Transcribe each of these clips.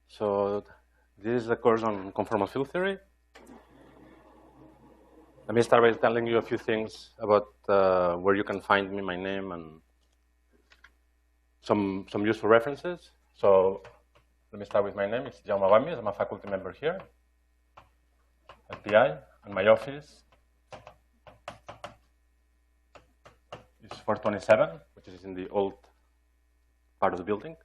So this is a course on conformal field theory. Let me start by telling you a few things about where you can find me, my name, and some useful references. So let me start with my name. It's cftjaume1. I'm a faculty member here at PI, and my office is 427, which is in the old part of the building.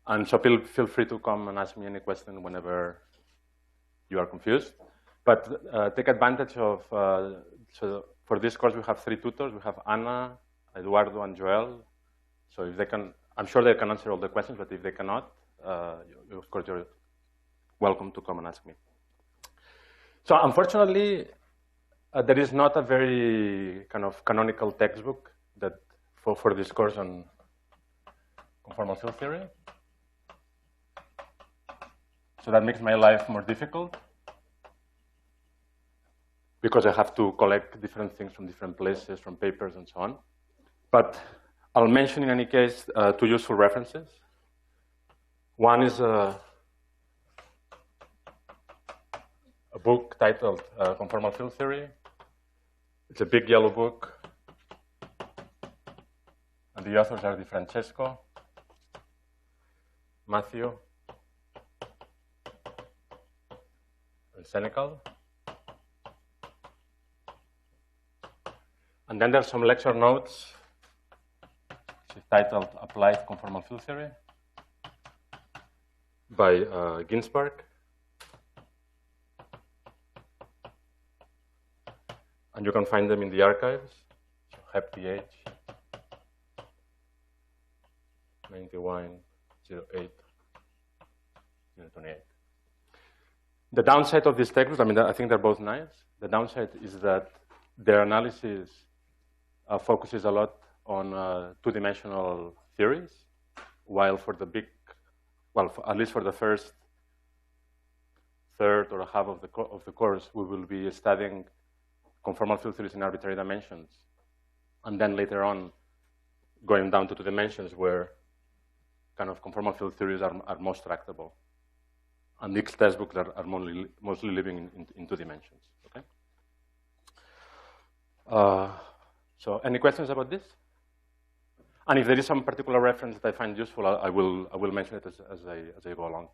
And so feel free to come and ask me any question whenever you are confused. But take advantage of, so for this course we have 3 tutors. We have Anna, Eduardo, and Joel. So if they can, I'm sure they can answer all the questions, but if they cannot, of course you're welcome to come and ask me. So unfortunately, there is not a very kind of canonical textbook that for this course on conformal field theory. So that makes my life more difficult because I have to collect different things from different places, from papers and so on. But I'll mention in any case 2 useful references. One is a book titled Conformal Field Theory. It's a big yellow book, and the authors are Di Francesco, Matthew, and Senecal. And then there's some lecture notes, which is titled Applied Conformal Field Theory by Ginsberg. And you can find them in the archives, so cftj 9108 028. The downside of these textbooks, I mean, I think they're both nice. The downside is that their analysis focuses a lot on 2-dimensional theories, while for the big, well, at least for the first third or half of the course, we will be studying conformal field theories in arbitrary dimensions, and then later on going down to 2 dimensions where kind of conformal field theories are most tractable. And these textbooks are mostly living in 2 dimensions. Okay. So any questions about this? And if there is some particular reference that I find useful, I will mention it as I go along.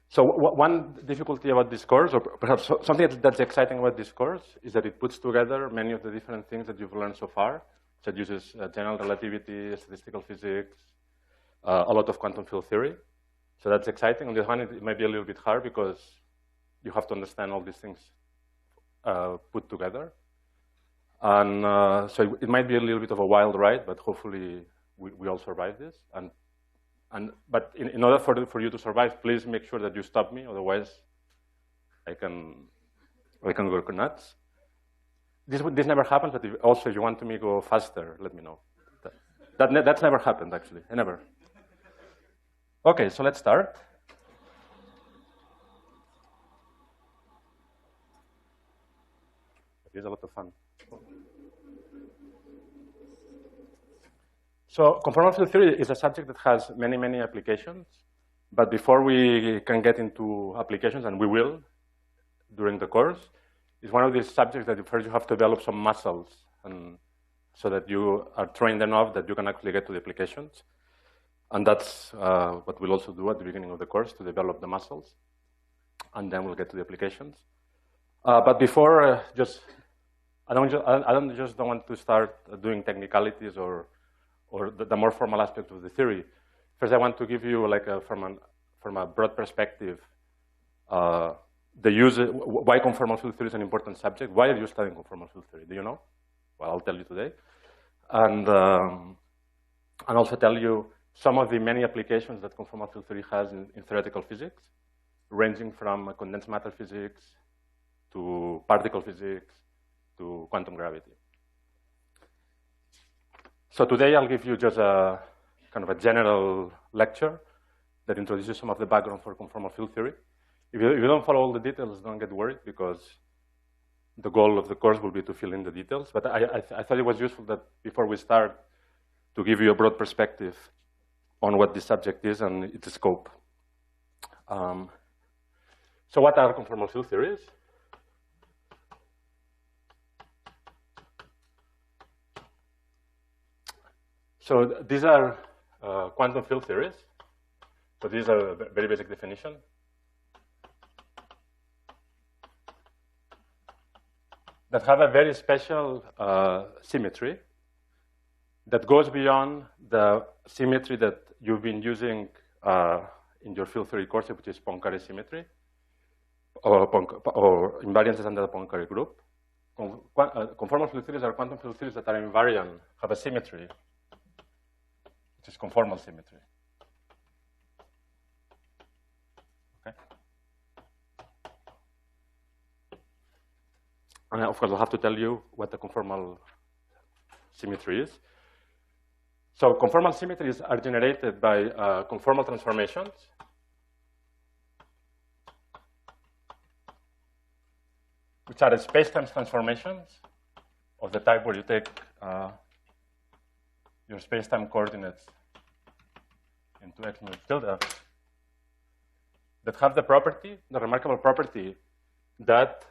So one difficulty about this course, or perhaps something that's exciting about this course, is that it puts together many of the different things that you've learned so far. So it uses general relativity, statistical physics, a lot of quantum field theory. So that's exciting. On the other hand, it might be a little bit hard because you have to understand all these things put together. And so it might be a little bit of a wild ride, but hopefully we all survive this. But in order for you to survive, please make sure that you stop me. Otherwise, I can go nuts. This never happens, but also if you want me to go faster, let me know. That's never happened, actually. Never. Okay, so let's start. It is a lot of fun. So conformal field theory is a subject that has many, many applications. But before we can get into applications, and we will during the course, it's one of these subjects that first you have to develop some muscles, and so that you are trained enough that you can actually get to the applications. And that's what we'll also do at the beginning of the course, to develop the muscles. And then we'll get to the applications. But before, I don't just want to start doing technicalities or the more formal aspect of the theory. First, I want to give you, like, from a broad perspective, why conformal field theory is an important subject. Why are you studying conformal field theory? Do you know? Well, I'll tell you today. And also tell you some of the many applications that conformal field theory has in theoretical physics, ranging from condensed matter physics to particle physics to quantum gravity. So today I'll give you just a kind of a general lecture that introduces some of the background for conformal field theory. If you don't follow all the details, don't get worried, because the goal of the course will be to fill in the details. But I thought it was useful that before we start, to give you a broad perspective on what this subject is and its scope. So what are conformal field theories? So these are quantum field theories. So these are a very basic definition. That have a very special symmetry that goes beyond the symmetry that you've been using in your field theory course, which is Poincare symmetry, or invariances under the Poincare group. Conformal field theories are quantum field theories that are invariant, have a symmetry, which is conformal symmetry. Okay. And of course, I'll have to tell you what the conformal symmetry is. So conformal symmetries are generated by conformal transformations. Which are space-time transformations of the type where you take your space-time coordinates into x minus tilde, that have the property, the remarkable property, that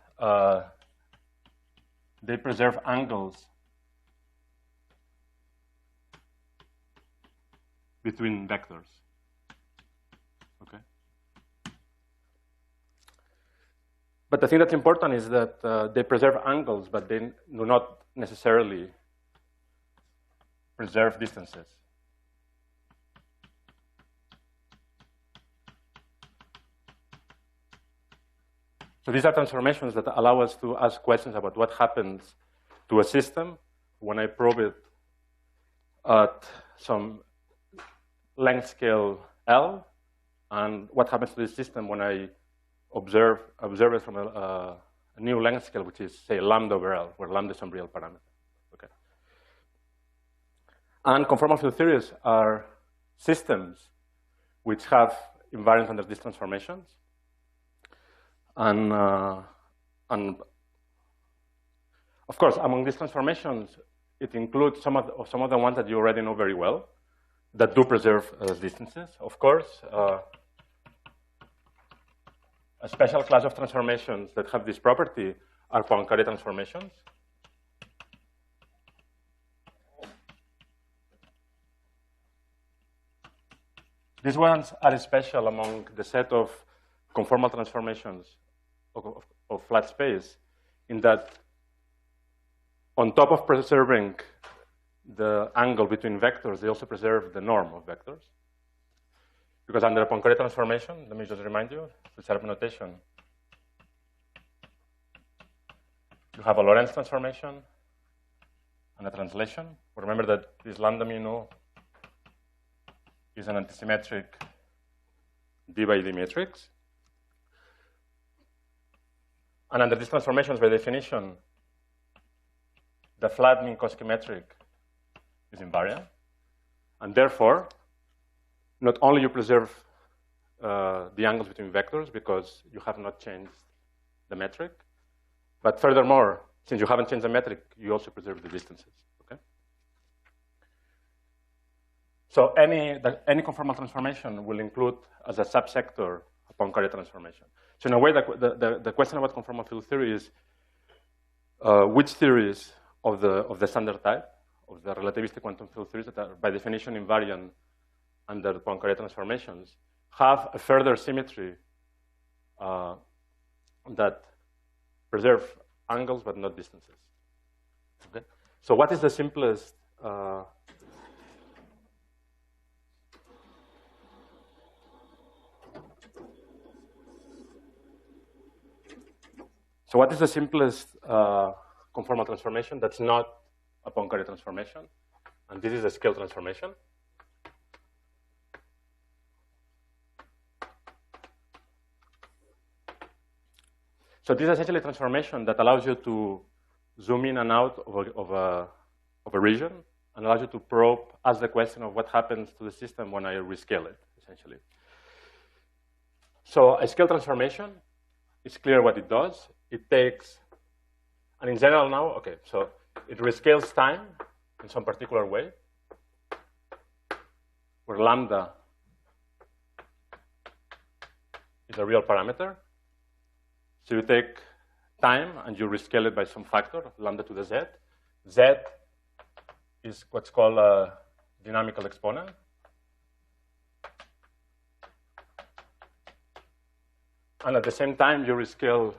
they preserve angles between vectors. Okay. But the thing that's important is that they preserve angles, but they do not necessarily preserve distances. So these are transformations that allow us to ask questions about what happens to a system when I probe it at some length scale L, and what happens to this system when I observe it from a new length scale, which is, say, lambda over L, where lambda is some real parameter. Okay. And conformal field theories are systems which have invariance under these transformations. And of course, among these transformations, it includes some of the ones that you already know very well, that do preserve distances. Of course, a special class of transformations that have this property are Poincare transformations. These ones are special among the set of conformal transformations of flat space, in that on top of preserving the angle between vectors, they also preserve the norm of vectors. Because under a Poincare transformation, let me just remind you, the sharp notation, you have a Lorentz transformation and a translation. Remember that this lambda mu nu is an antisymmetric d by d matrix. And under these transformations, by definition, the flat Minkowski metric is invariant. And therefore, not only you preserve the angles between vectors because you have not changed the metric, but furthermore, since you haven't changed the metric, you also preserve the distances. Okay? So any conformal transformation will include as a subsector a Poincare transformation. So in a way, the question about conformal field theory is which theories of the standard type, of the relativistic quantum field theories that are by definition invariant under Poincare transformations, have a further symmetry that preserve angles but not distances. Okay? So what is the simplest conformal transformation that's not a Poincare transformation? And this is a scale transformation. So this is essentially a transformation that allows you to zoom in and out of a region and allows you to probe, ask the question of what happens to the system when I rescale it, essentially. So a scale transformation, it's clear what it does. It takes, and in general now, okay, so it rescales time in some particular way. where lambda is a real parameter. So you take time and you rescale it by some factor, lambda to the z. Z is what's called a dynamical exponent. And at the same time, you rescale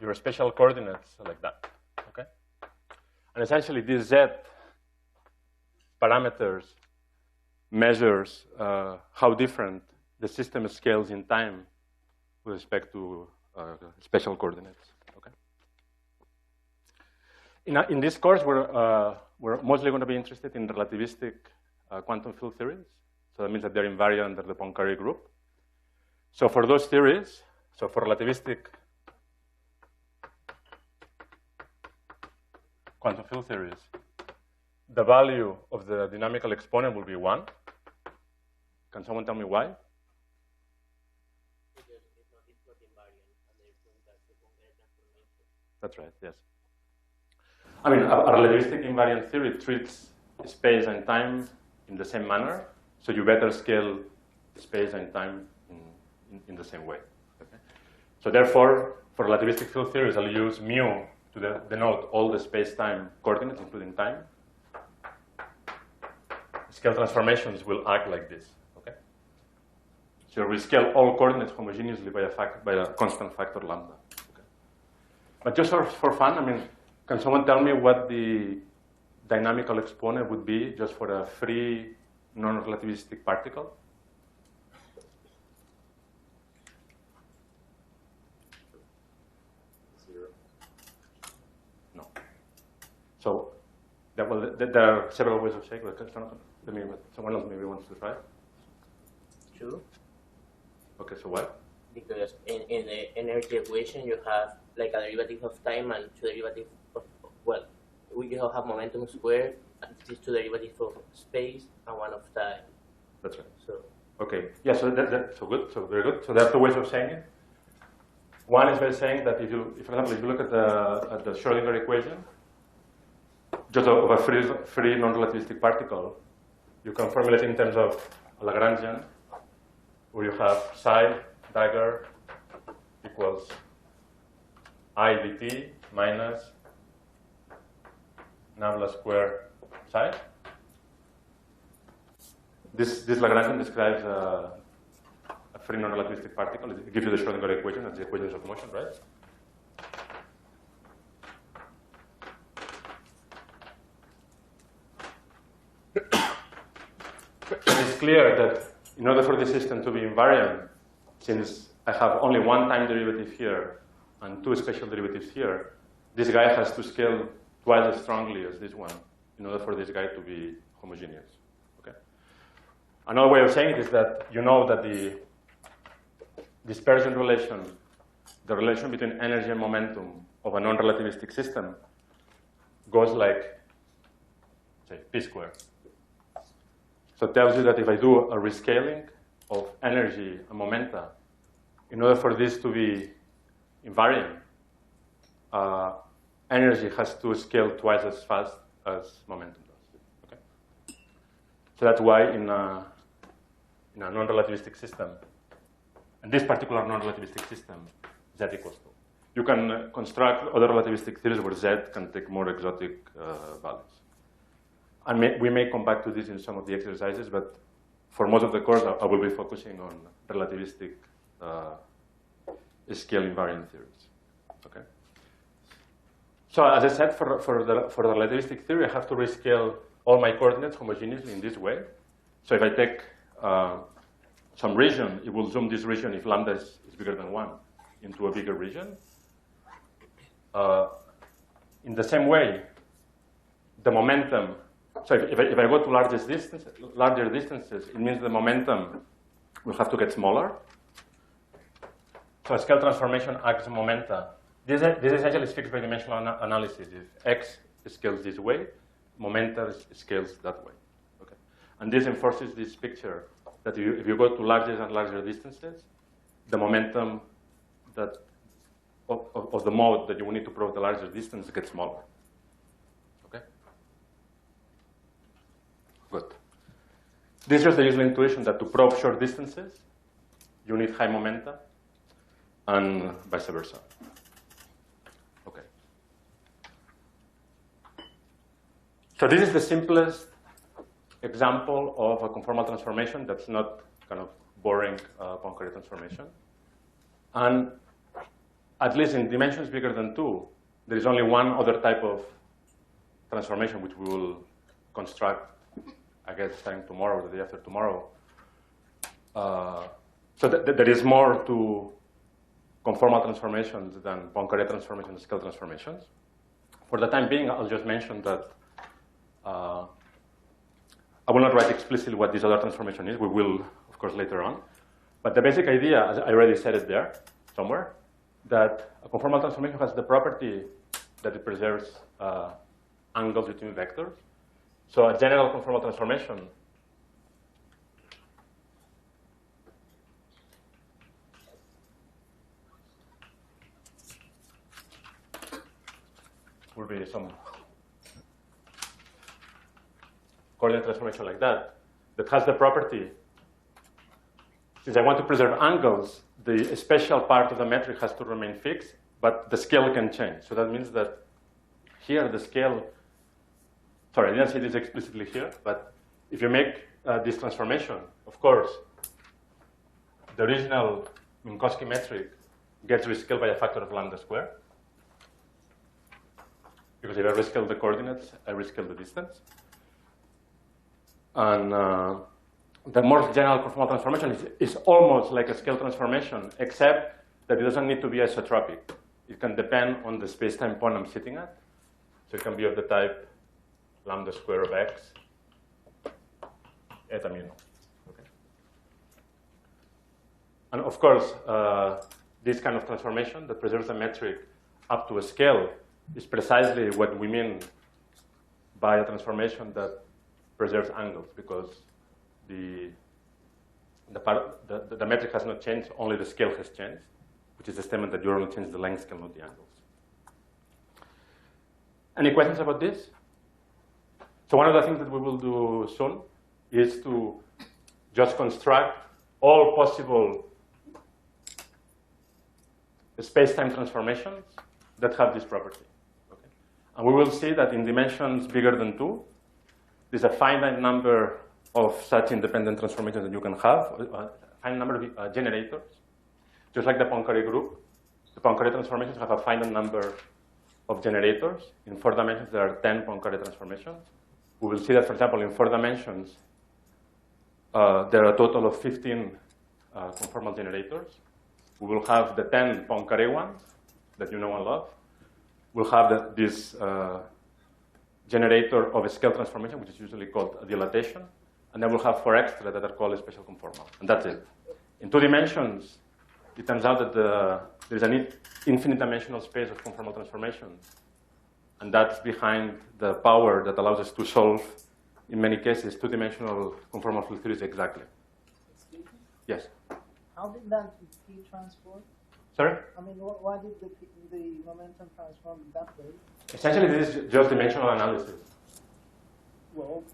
your spatial coordinates like that, okay? And essentially, these z parameters measures how different the system scales in time with respect to spatial coordinates, okay? In this course, we're mostly going to be interested in relativistic quantum field theories. So that means that they're invariant under the Poincare group. So for those theories, so for relativistic quantum field theories, the value of the dynamical exponent will be 1. Can someone tell me why? Because it's not invariant, and therefore that's the Poincare transformation. That's right, yes. I mean, a relativistic invariant theory treats space and time in the same manner, so you better scale space and time in the same way. Okay? So therefore, for relativistic field theories, I'll use mu to denote all the space-time coordinates, including time. Scale transformations will act like this. Okay? So we scale all coordinates homogeneously by a constant factor lambda. Okay? But just for fun, I mean, can someone tell me what the dynamical exponent would be just for a free non-relativistic particle? So there are several ways of saying it. Someone else maybe wants to try. 2. Okay, so what? Because in the energy equation, you have like a derivative of time and 2 derivatives of, well, we can have momentum squared, and this is 2 derivatives of space and 1 of time. That's right. So okay, yeah, so so good, so very good. So there are 2 ways of saying it. One is by saying that for example, if you look at the Schrödinger equation, just of a free non-relativistic particle, you can formulate in terms of a Lagrangian, where you have psi dagger equals I dt minus nabla square psi. This Lagrangian describes a free non-relativistic particle. It gives you the Schrödinger equation, that's the equations of motion, right? It's clear that in order for the system to be invariant, since I have only 1 time derivative here and 2 spatial derivatives here, this guy has to scale twice as strongly as this one in order for this guy to be homogeneous. Okay? Another way of saying it is that you know that the dispersion relation, the relation between energy and momentum of a non-relativistic system goes like, say, p squared. So it tells you that if I do a rescaling of energy and momenta, in order for this to be invariant, energy has to scale twice as fast as momentum does. Okay? So that's why in a non-relativistic system, and this particular non-relativistic system, z equals 2. You can construct other relativistic theories where z can take more exotic values. And we may come back to this in some of the exercises, but for most of the course, I will be focusing on relativistic scale invariant theories. Okay. So as I said, for the relativistic theory, I have to rescale all my coordinates homogeneously in this way. So if I take some region, it will zoom this region if lambda is bigger than 1 into a bigger region. In the same way, the momentum. So if I go to larger distances, it means the momentum will have to get smaller. So a scale transformation acts momenta. This essentially is fixed by dimensional analysis. If x scales this way, momenta scales that way. Okay? And this enforces this picture that if you go to larger and larger distances, the momentum of the mode that you will need to prove the larger distance gets smaller. Okay? Good. This is just the usual intuition that to probe short distances, you need high momenta, and vice versa. Okay. So this is the simplest example of a conformal transformation that's not kind of boring Poincare transformation. And at least in dimensions bigger than 2, there is only one other type of transformation which we will construct, I guess, starting tomorrow or the day after tomorrow. So there is more to conformal transformations than Poincare transformations and scale transformations. For the time being, I'll just mention that I will not write explicitly what this other transformation is. We will, of course, later on. But the basic idea, as I already said it there somewhere, that a conformal transformation has the property that it preserves angles between vectors. So a general conformal transformation will be some coordinate transformation like that, that has the property, since I want to preserve angles, the special part of the metric has to remain fixed, but the scale can change. So that means that here the scale, sorry, I didn't say this explicitly here, but if you make this transformation, of course, the original Minkowski metric gets rescaled by a factor of lambda squared. Because if I rescale the coordinates, I rescale the distance. And the more general conformal transformation is almost like a scale transformation, except that it doesn't need to be isotropic. It can depend on the space-time point I'm sitting at. So it can be of the type lambda square of x eta mu. Okay. And of course, this kind of transformation that preserves the metric up to a scale is precisely what we mean by a transformation that preserves angles, because the metric has not changed, only the scale has changed, which is the statement that you only change the length scale, not the angles. Any questions about this? So one of the things that we will do soon is to just construct all possible space-time transformations that have this property. Okay? And we will see that in dimensions bigger than 2, there's a finite number of such independent transformations that you can have, a finite number of generators. Just like the Poincare group, the Poincare transformations have a finite number of generators. In 4 dimensions, there are 10 Poincare transformations. We will see that, for example, in 4 dimensions, there are a total of 15 conformal generators. We will have the 10 Poincare ones that you know and love. We'll have this generator of a scale transformation, which is usually called a dilatation. And then we'll have 4 extra that are called a special conformal. And that's it. In 2 dimensions, it turns out that there's an infinite dimensional space of conformal transformations. And that's behind the power that allows us to solve, in many cases, 2-dimensional conformal field theories exactly. Excuse me? Yes? How did that P transform? Sorry? I mean, why did the momentum transform that way? Essentially, this is just dimensional analysis. Well,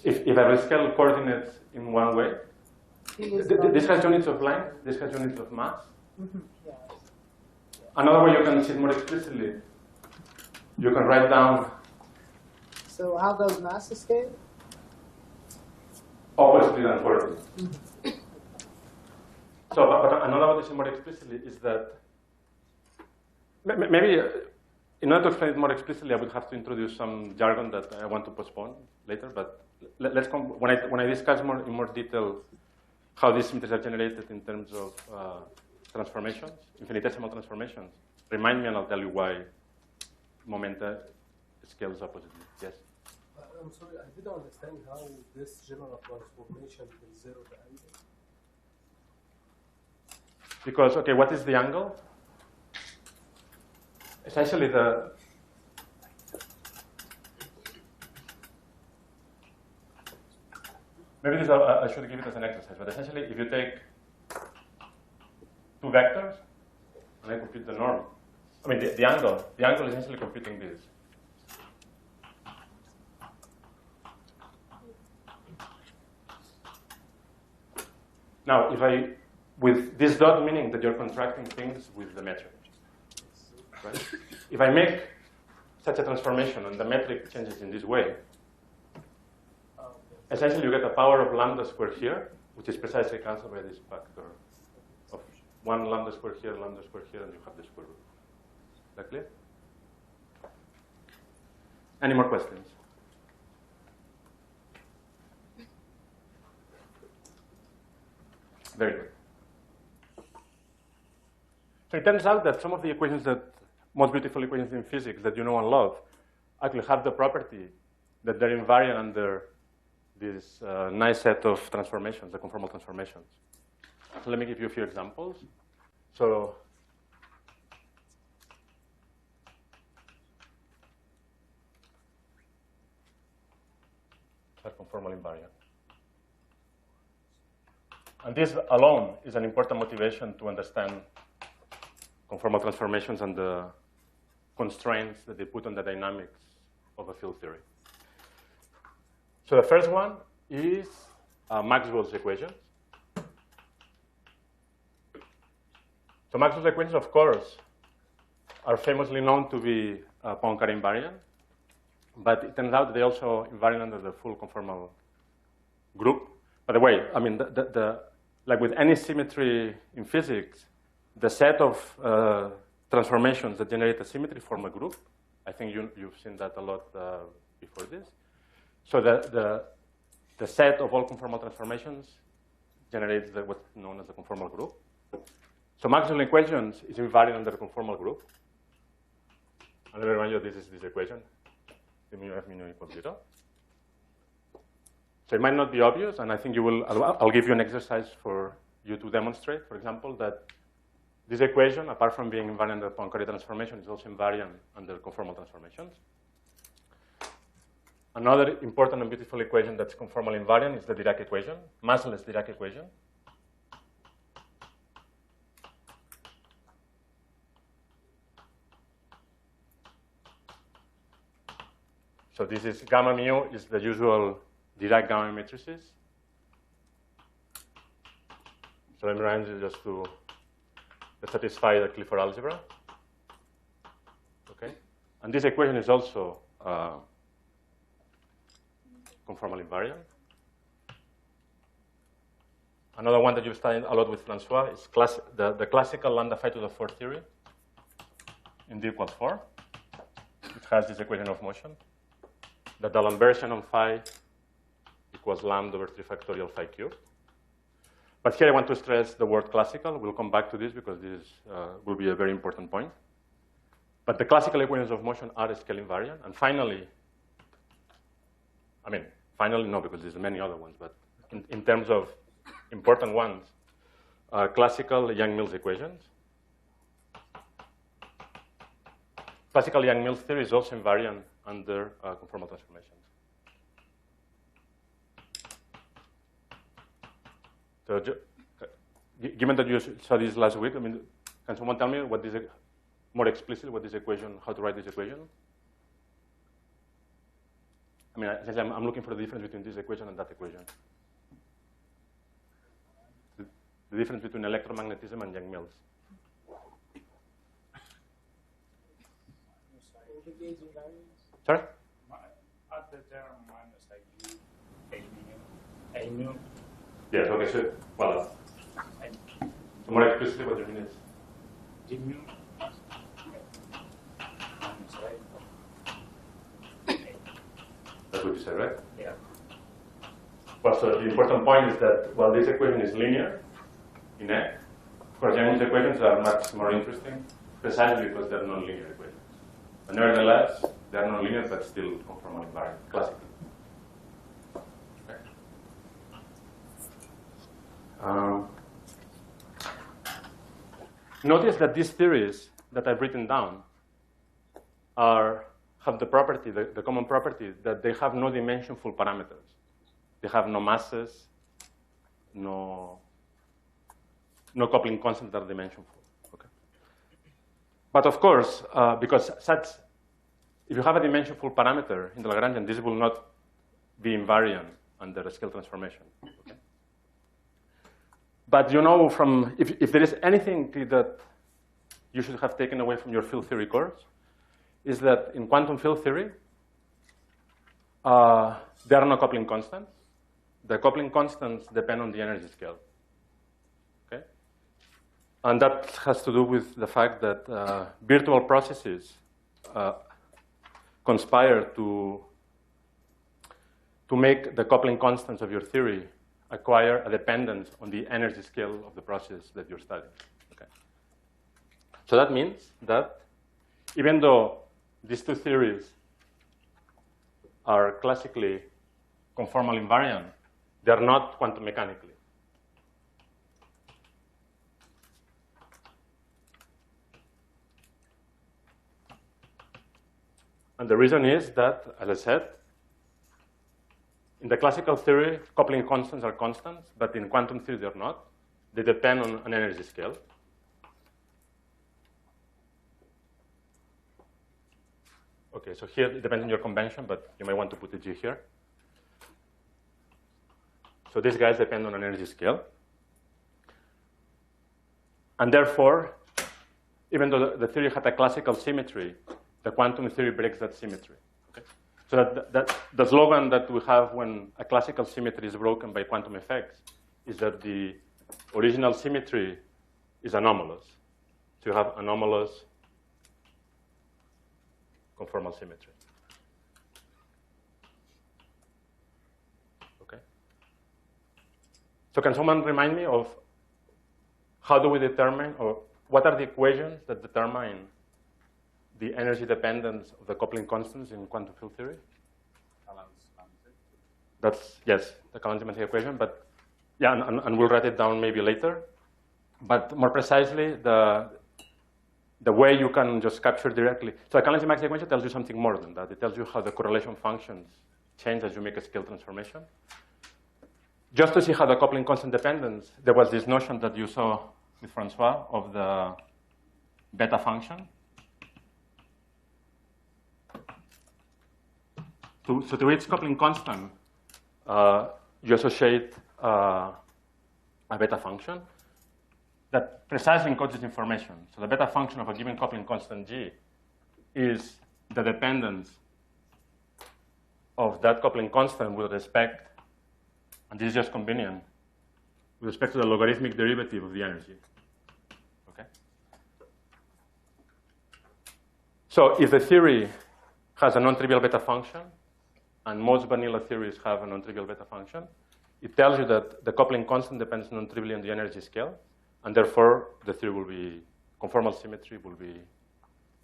If I rescale coordinates in one way, this has units of length, this has units of mass. Mm-hmm. Yeah. Another way you can see it more explicitly, you can write down So how does mass scale? oppositely than coordinates. So, but another way to see more explicitly is that maybe in order to explain it more explicitly, I would have to introduce some jargon that I want to postpone later. But let's come when I discuss in more detail how these symmetries are generated in terms of transformations, infinitesimal transformations. Remind me, and I'll tell you why momenta scales oppositely. Yes. I'm sorry, I didn't understand how this general transformation is 0 to angle. Because, okay, what is the angle? Essentially, maybe this I should give it as an exercise, but essentially, if you take 2 vectors and I compute the norm, I mean, the angle is essentially computing this. Now, with this dot meaning that you're contracting things with the metric. Right? If I make such a transformation and the metric changes in this way, essentially you get a power of lambda squared here, which is precisely cancelled by this factor of 1 lambda squared here, and you have the square root. Is that clear? Any more questions? Very good. So it turns out that some of the equations most beautiful equations in physics that you know and love actually have the property that they're invariant under this nice set of transformations, the conformal transformations. So let me give you a few examples. So are conformal invariant. And this alone is an important motivation to understand conformal transformations and the constraints that they put on the dynamics of a field theory. So the first one is Maxwell's equations. So Maxwell's equations, of course, are famously known to be Poincare invariant, but it turns out they also invariant under the full conformal group. By the way, I mean, like with any symmetry in physics, the set of transformations that generate a symmetry form a group. I think you've seen that a lot before this. So the set of all conformal transformations generates what's known as the conformal group. So Maxwell's equations is invariant under the conformal group. And let me remind you, this is this equation, mu f mu equals 0. So it might not be obvious, and I think I'll give you an exercise for you to demonstrate, for example, that this equation, apart from being invariant under Poincare transformation, is also invariant under conformal transformations. Another important and beautiful equation that's conformal invariant is the Dirac equation, massless Dirac equation. So this is gamma mu is the usual Dirac gamma matrices. So let me remind you just to satisfy the Clifford algebra. Okay, and this equation is also conformal invariant. Another one that you've studied a lot with Francois is the classical lambda phi to the fourth theory in D equals 4. It has this equation of motion, that the Lambertian on phi equals lambda over 3 factorial phi cubed. But here I want to stress the word classical. We'll come back to this because this will be a very important point. But the classical equations of motion are scale invariant. And finally, finally no, because there's many other ones, but in terms of important ones, classical Yang-Mills equations. Classical Yang-Mills theory is also invariant under conformal transformations. So, given that you saw this last week, can someone tell me more explicitly what this equation, how to write this equation? Essentially, I'm looking for the difference between this equation and that equation. The difference between electromagnetism and Yang-Mills. Sorry? At the term minus like a mu. Yes, okay, so, well, so more explicitly what you mean is? G mu minus, right? That's what you said, right? Yeah. Well, so the important point is that while this equation is linear in F, of course, Yang-Mills equations are much more interesting precisely because they're non-linear equations. But nevertheless, they're non-linear but still conformal invariant, classically. Notice that these theories that I've written down have the property, the common property, that they have no dimensionful parameters. They have no masses, no coupling constants that are dimensionful. Okay. But of course, because if you have a dimensionful parameter in the Lagrangian, this will not be invariant under a scale transformation. Okay. But you know, if there is anything that you should have taken away from your field theory course, is that in quantum field theory, there are no coupling constants. The coupling constants depend on the energy scale. Okay? And that has to do with the fact that virtual processes conspire to make the coupling constants of your theory acquire a dependence on the energy scale of the process that you're studying. Okay? So that means that even though these two theories are classically conformal invariant, they are not quantum mechanically. And the reason is that, as I said, in the classical theory, coupling constants are constants, but in quantum theory they're not. They depend on an energy scale. Okay, so here it depends on your convention, but you might want to put a G here. So these guys depend on an energy scale. And therefore, even though the theory had a classical symmetry, the quantum theory breaks that symmetry. Okay? So the slogan that we have when a classical symmetry is broken by quantum effects is that the original symmetry is anomalous. So you have anomalous conformal symmetry. Okay. So can someone remind me of how do we determine, or what are the equations that determine the energy dependence of the coupling constants in quantum field theory? That's, yes, the Calanti-Manzi equation, but yeah, and we'll write it down maybe later. But more precisely, the way you can just capture directly. So the Calanti-Manzi equation tells you something more than that. It tells you how the correlation functions change as you make a scale transformation. Just to see how the coupling constant dependence, there was this notion that you saw with Francois of the beta function. So to each coupling constant, you associate a beta function that precisely encodes this information. So the beta function of a given coupling constant G is the dependence of that coupling constant with respect, and this is just convenient, with respect to the logarithmic derivative of the energy. Okay? So if the theory has a non-trivial beta function, and most vanilla theories have a non-trivial beta function, it tells you that the coupling constant depends non-trivially on the energy scale, and therefore the theory will be, conformal symmetry will be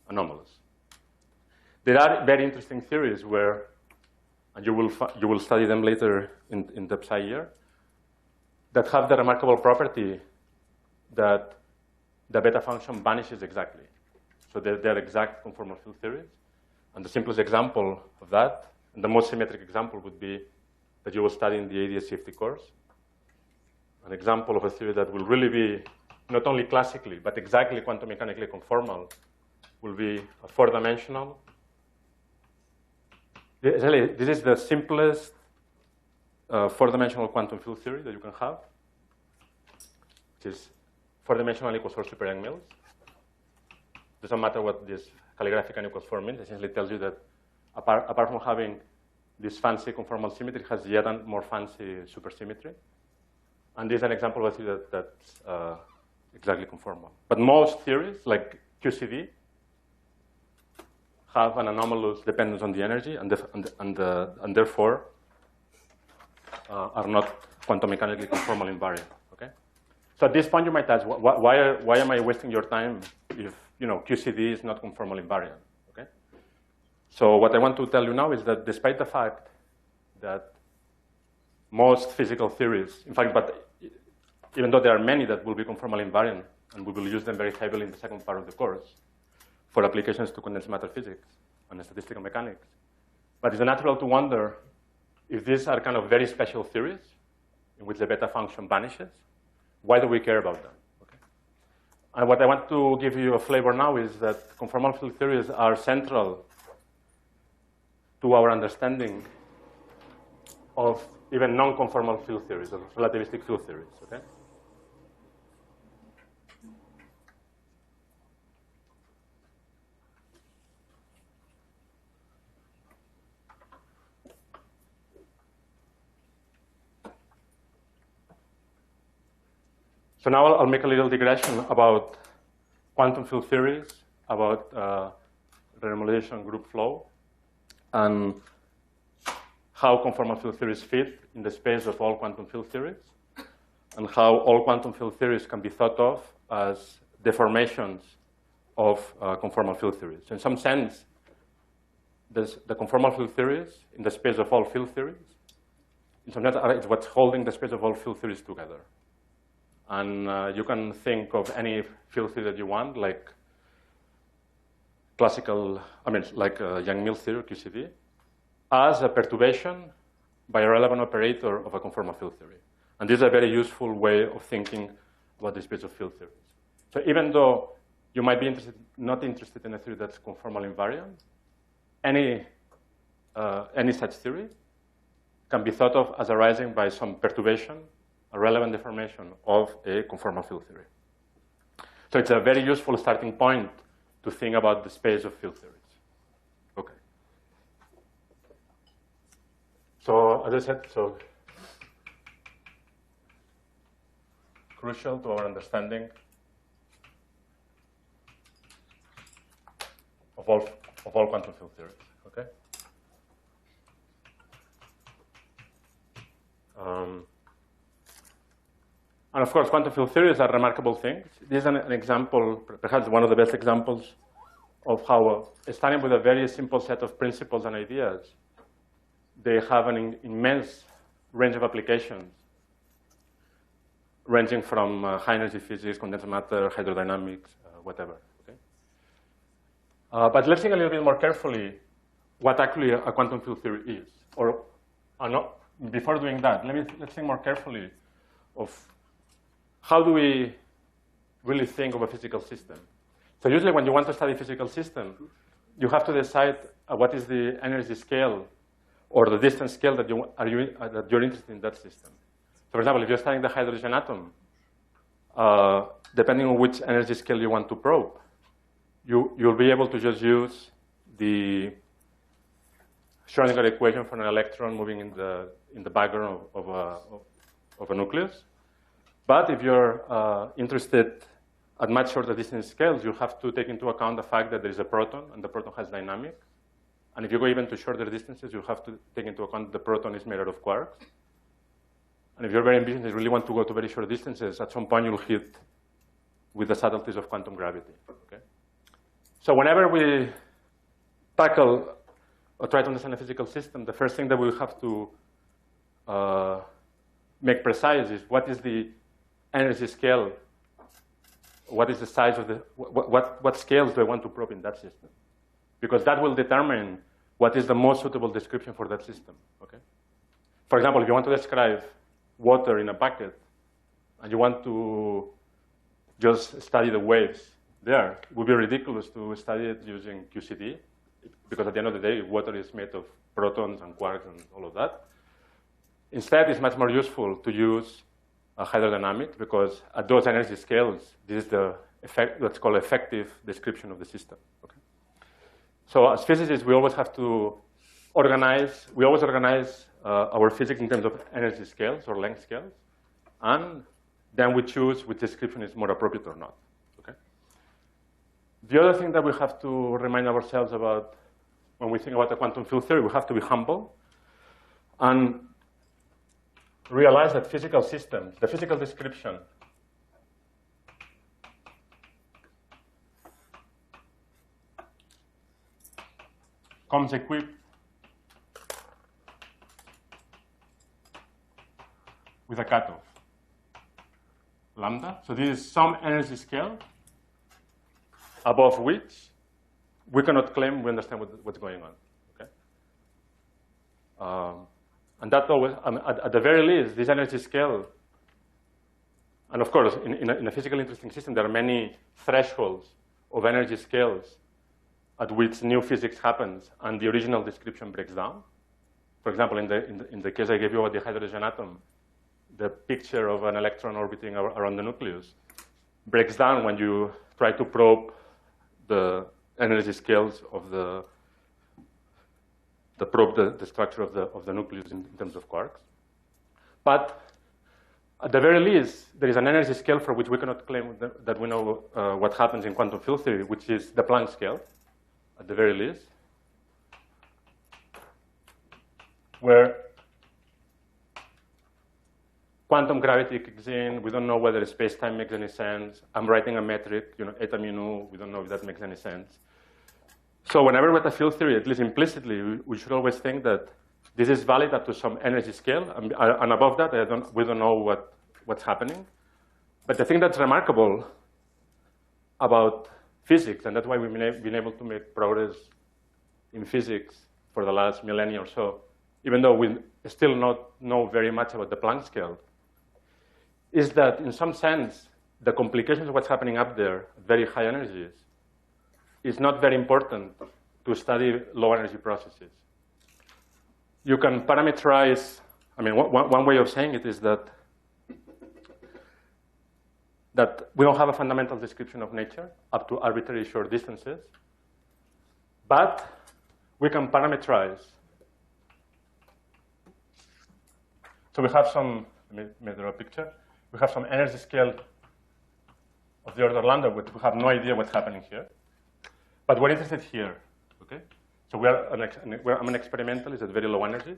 anomalous. There are very interesting theories where, and you will study them later in the Psi year, that have the remarkable property that the beta function vanishes exactly. So they're exact conformal field theories. And the simplest example of that, and the most symmetric example, would be that you will study in the ADS-CFT course. An example of a theory that will really be not only classically, but exactly quantum mechanically conformal will be a four-dimensional. This is the simplest four-dimensional quantum field theory that you can have, which is four-dimensional equals 4 super Young-Mills. Doesn't matter what this calligraphic n equals 4 means. It essentially tells you that apart from having this fancy conformal symmetry, it has yet more fancy supersymmetry. And this is an example of a theory that's exactly conformal. But most theories, like QCD, have an anomalous dependence on the energy, and therefore are not quantum mechanically conformal invariant. Okay. So at this point, you might ask, why am I wasting your time if QCD is not conformal invariant? Okay. So what I want to tell you now is that despite the fact that most physical theories, in fact, but even though there are many that will be conformal invariant, and we will use them very heavily in the second part of the course for applications to condensed matter physics and statistical mechanics. But it's natural to wonder if these are kind of very special theories in which the beta function vanishes. Why do we care about them? Okay. And what I want to give you a flavor now is that conformal field theories are central to our understanding of even non-conformal field theories, of relativistic field theories. Okay? So now I'll make a little digression about quantum field theories, about renormalization group flow, and how conformal field theories fit in the space of all quantum field theories, and how all quantum field theories can be thought of as deformations of conformal field theories. So in some sense, there's the conformal field theories in the space of all field theories. In some sense, it's what's holding the space of all field theories together. And you can think of any field theory that you want, like classical, like Yang-Mills theory, QCD, as a perturbation by a relevant operator of a conformal field theory. And this is a very useful way of thinking about the space of field theories. So even though you might be not interested in a theory that's conformal invariant, any such theory can be thought of as arising by some perturbation, a relevant deformation of a conformal field theory. So it's a very useful starting point to think about the space of field theories. Okay. So as I said, crucial to our understanding of all quantum field theories. Okay. And of course, quantum field theories are remarkable things. This is an example, perhaps one of the best examples, of how, starting with a very simple set of principles and ideas, they have an immense range of applications, ranging from high-energy physics, condensed matter, hydrodynamics, whatever. Okay? But let's think a little bit more carefully what actually a quantum field theory is. Or not, before doing that, let's think more carefully of how do we really think of a physical system. So usually when you want to study a physical system, you have to decide what is the energy scale or the distance scale that you're interested in that system. So for example, if you're studying the hydrogen atom, depending on which energy scale you want to probe, you'll be able to just use the Schrödinger equation for an electron moving in the background of a nucleus. But if you're interested at much shorter distance scales, you have to take into account the fact that there is a proton, and the proton has dynamics. And if you go even to shorter distances, you have to take into account the proton is made out of quarks. And if you're very ambitious and you really want to go to very short distances, at some point you'll hit with the subtleties of quantum gravity. Okay? So whenever we tackle or try to understand a physical system, the first thing that we have to make precise is what is the energy scale, what is the size of the, what scales do I want to probe in that system? Because that will determine what is the most suitable description for that system, okay? For example, if you want to describe water in a bucket, and you want to just study the waves there, it would be ridiculous to study it using QCD, because at the end of the day, water is made of protons and quarks and all of that. Instead, it's much more useful to use a hydrodynamic, because at those energy scales, this is the what's called effective description of the system. Okay? So as physicists, we always have to organize, our physics in terms of energy scales or length scales, and then we choose which description is more appropriate or not. Okay? The other thing that we have to remind ourselves about when we think about the quantum field theory, we have to be humble and realize that physical systems, the physical description, comes equipped with a cutoff, lambda. So this is some energy scale above which we cannot claim we understand what's going on. Okay? And that always, at the very least, this energy scale, and of course, in a physically interesting system, there are many thresholds of energy scales at which new physics happens and the original description breaks down. For example, in the case I gave you about the hydrogen atom, the picture of an electron orbiting around the nucleus breaks down when you try to probe the energy scales of the structure of the nucleus in terms of quarks. But At the very least, there is an energy scale for which we cannot claim that we know what happens in quantum field theory, which is the Planck scale, at the very least, where quantum gravity kicks in. We don't know whether space-time makes any sense. I'm writing a metric, eta mu nu. We don't know if that makes any sense. So whenever we have a field theory, at least implicitly, we should always think that this is valid up to some energy scale, and above that, we don't know what's happening. But the thing that's remarkable about physics, and that's why we've been able to make progress in physics for the last millennia or so, even though we still not know very much about the Planck scale, is that in some sense, the complications of what's happening up there at very high energies is not very important to study low energy processes. You can parameterize, one way of saying it is that we don't have a fundamental description of nature up to arbitrary short distances, but we can parameterize. So we have some, let me draw a picture. We have some energy scale of the order lambda, which we have no idea what's happening here. But we're interested here, okay? So I'm an experimentalist at very low energies.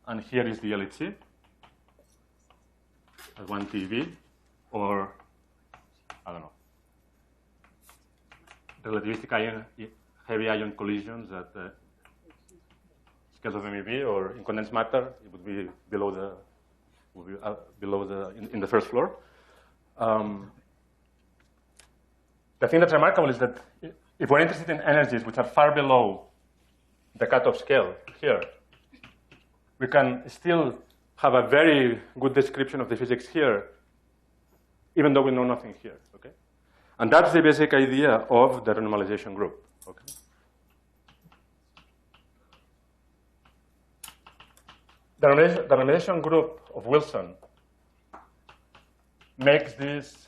And here is the LHC at 1 TeV, or, I don't know, relativistic heavy ion collisions at scales of MeV, or in condensed matter, it would be below in the first floor. The thing that's remarkable is that if we're interested in energies which are far below the cutoff scale here, we can still have a very good description of the physics here, even though we know nothing here, okay? And that's the basic idea of the renormalization group, okay? The renormalization group of Wilson makes this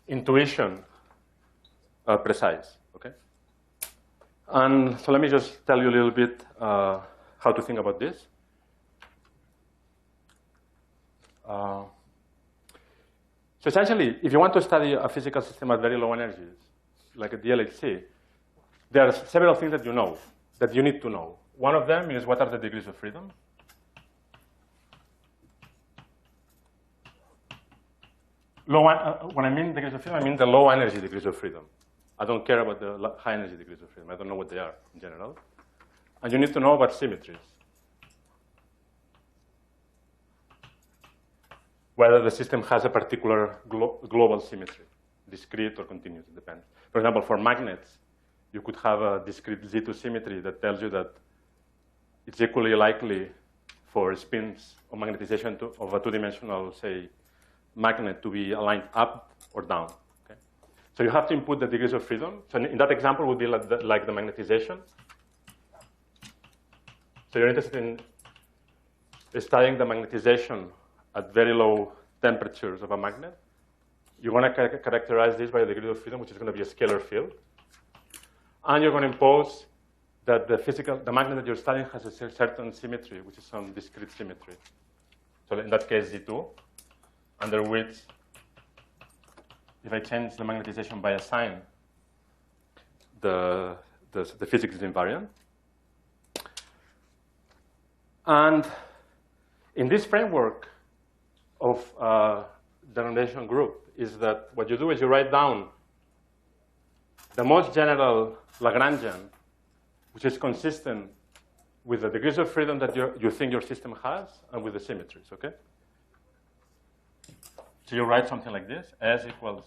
intuition precise, okay? And so let me just tell you a little bit how to think about this. So essentially, if you want to study a physical system at very low energies, like at the LHC, there are several things that you need to know. One of them is what are the degrees of freedom. When I mean degrees of freedom, I mean the low energy degrees of freedom. I don't care about the high energy degrees of freedom. I don't know what they are in general. And you need to know about symmetries. Whether the system has a particular global symmetry, discrete or continuous, it depends. For example, for magnets, you could have a discrete Z2 symmetry that tells you that it's equally likely for spins or magnetization of a two-dimensional, say, magnet to be aligned up or down. Okay? So you have to input the degrees of freedom. So in that example would be like the magnetization. So you're interested in studying the magnetization at very low temperatures of a magnet. You want to characterize this by the degree of freedom, which is going to be a scalar field. And you're going to impose that the magnet that you're studying has a certain symmetry, which is some discrete symmetry. So in that case, Z2, under which, if I change the magnetization by a sign, the physics is invariant. And in this framework of the renormalization group is that what you do is you write down the most general Lagrangian, which is consistent with the degrees of freedom that you think your system has and with the symmetries, okay? So you write something like this, S equals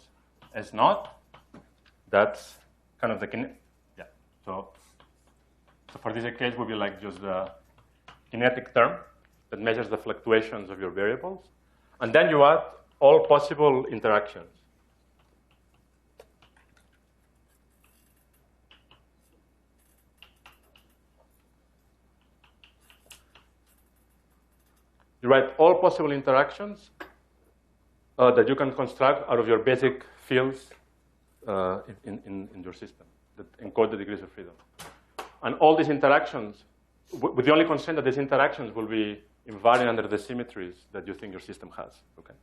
S naught. That's kind of the yeah. So for this case, would be like just the kinetic term that measures the fluctuations of your variables. And then you add all possible interactions. You write all possible interactions that you can construct out of your basic fields in your system that encode the degrees of freedom. And all these interactions with the only constraint that these interactions will be invariant under the symmetries that you think your system has, okay?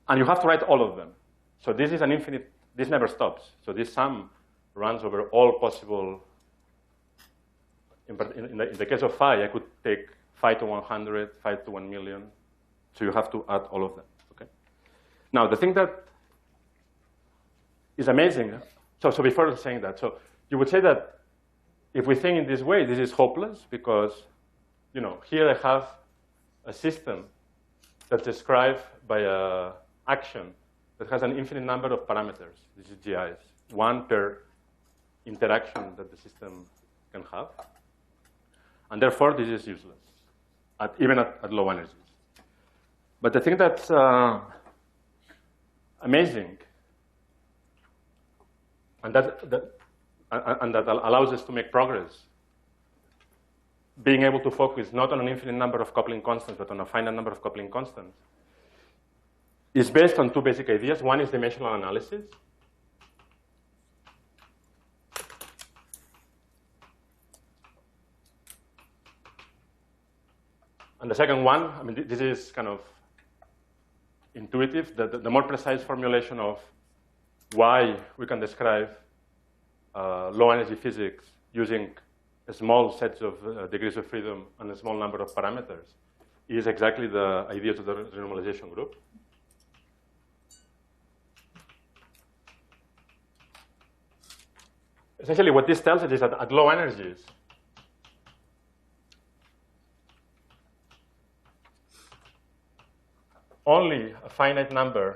And you have to write all of them. So this is an infinite, this never stops. So this sum runs over all possible, in the case of phi, I could take phi to 100, phi to 1 million. So you have to add all of them, okay? Now, the thing that is amazing, so before saying that, so you would say that if we think in this way, this is hopeless because, you know, here I have a system that's described by an action that has an infinite number of parameters. This is GIs, one per interaction that the system can have. And therefore, this is useless, even at low energies. But the thing that's amazing, and that allows us to make progress, being able to focus not on an infinite number of coupling constants, but on a finite number of coupling constants, is based on two basic ideas. One is dimensional analysis. And the second one, I mean, this is kind of intuitive. The more precise formulation of why we can describe low energy physics using a small sets of degrees of freedom and a small number of parameters is exactly the idea of the renormalization group. Essentially, what this tells us is that at low energies, only a finite number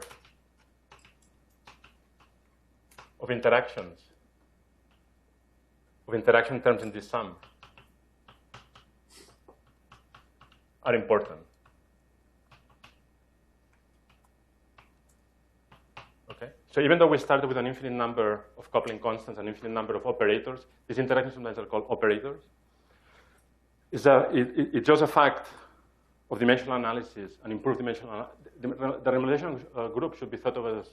of interactions, of interaction terms in this sum are important. Okay? So even though we started with an infinite number of coupling constants, an infinite number of operators, these interactions sometimes are called operators. It's just a fact of dimensional analysis and improved dimensional. The renormalization group should be thought of as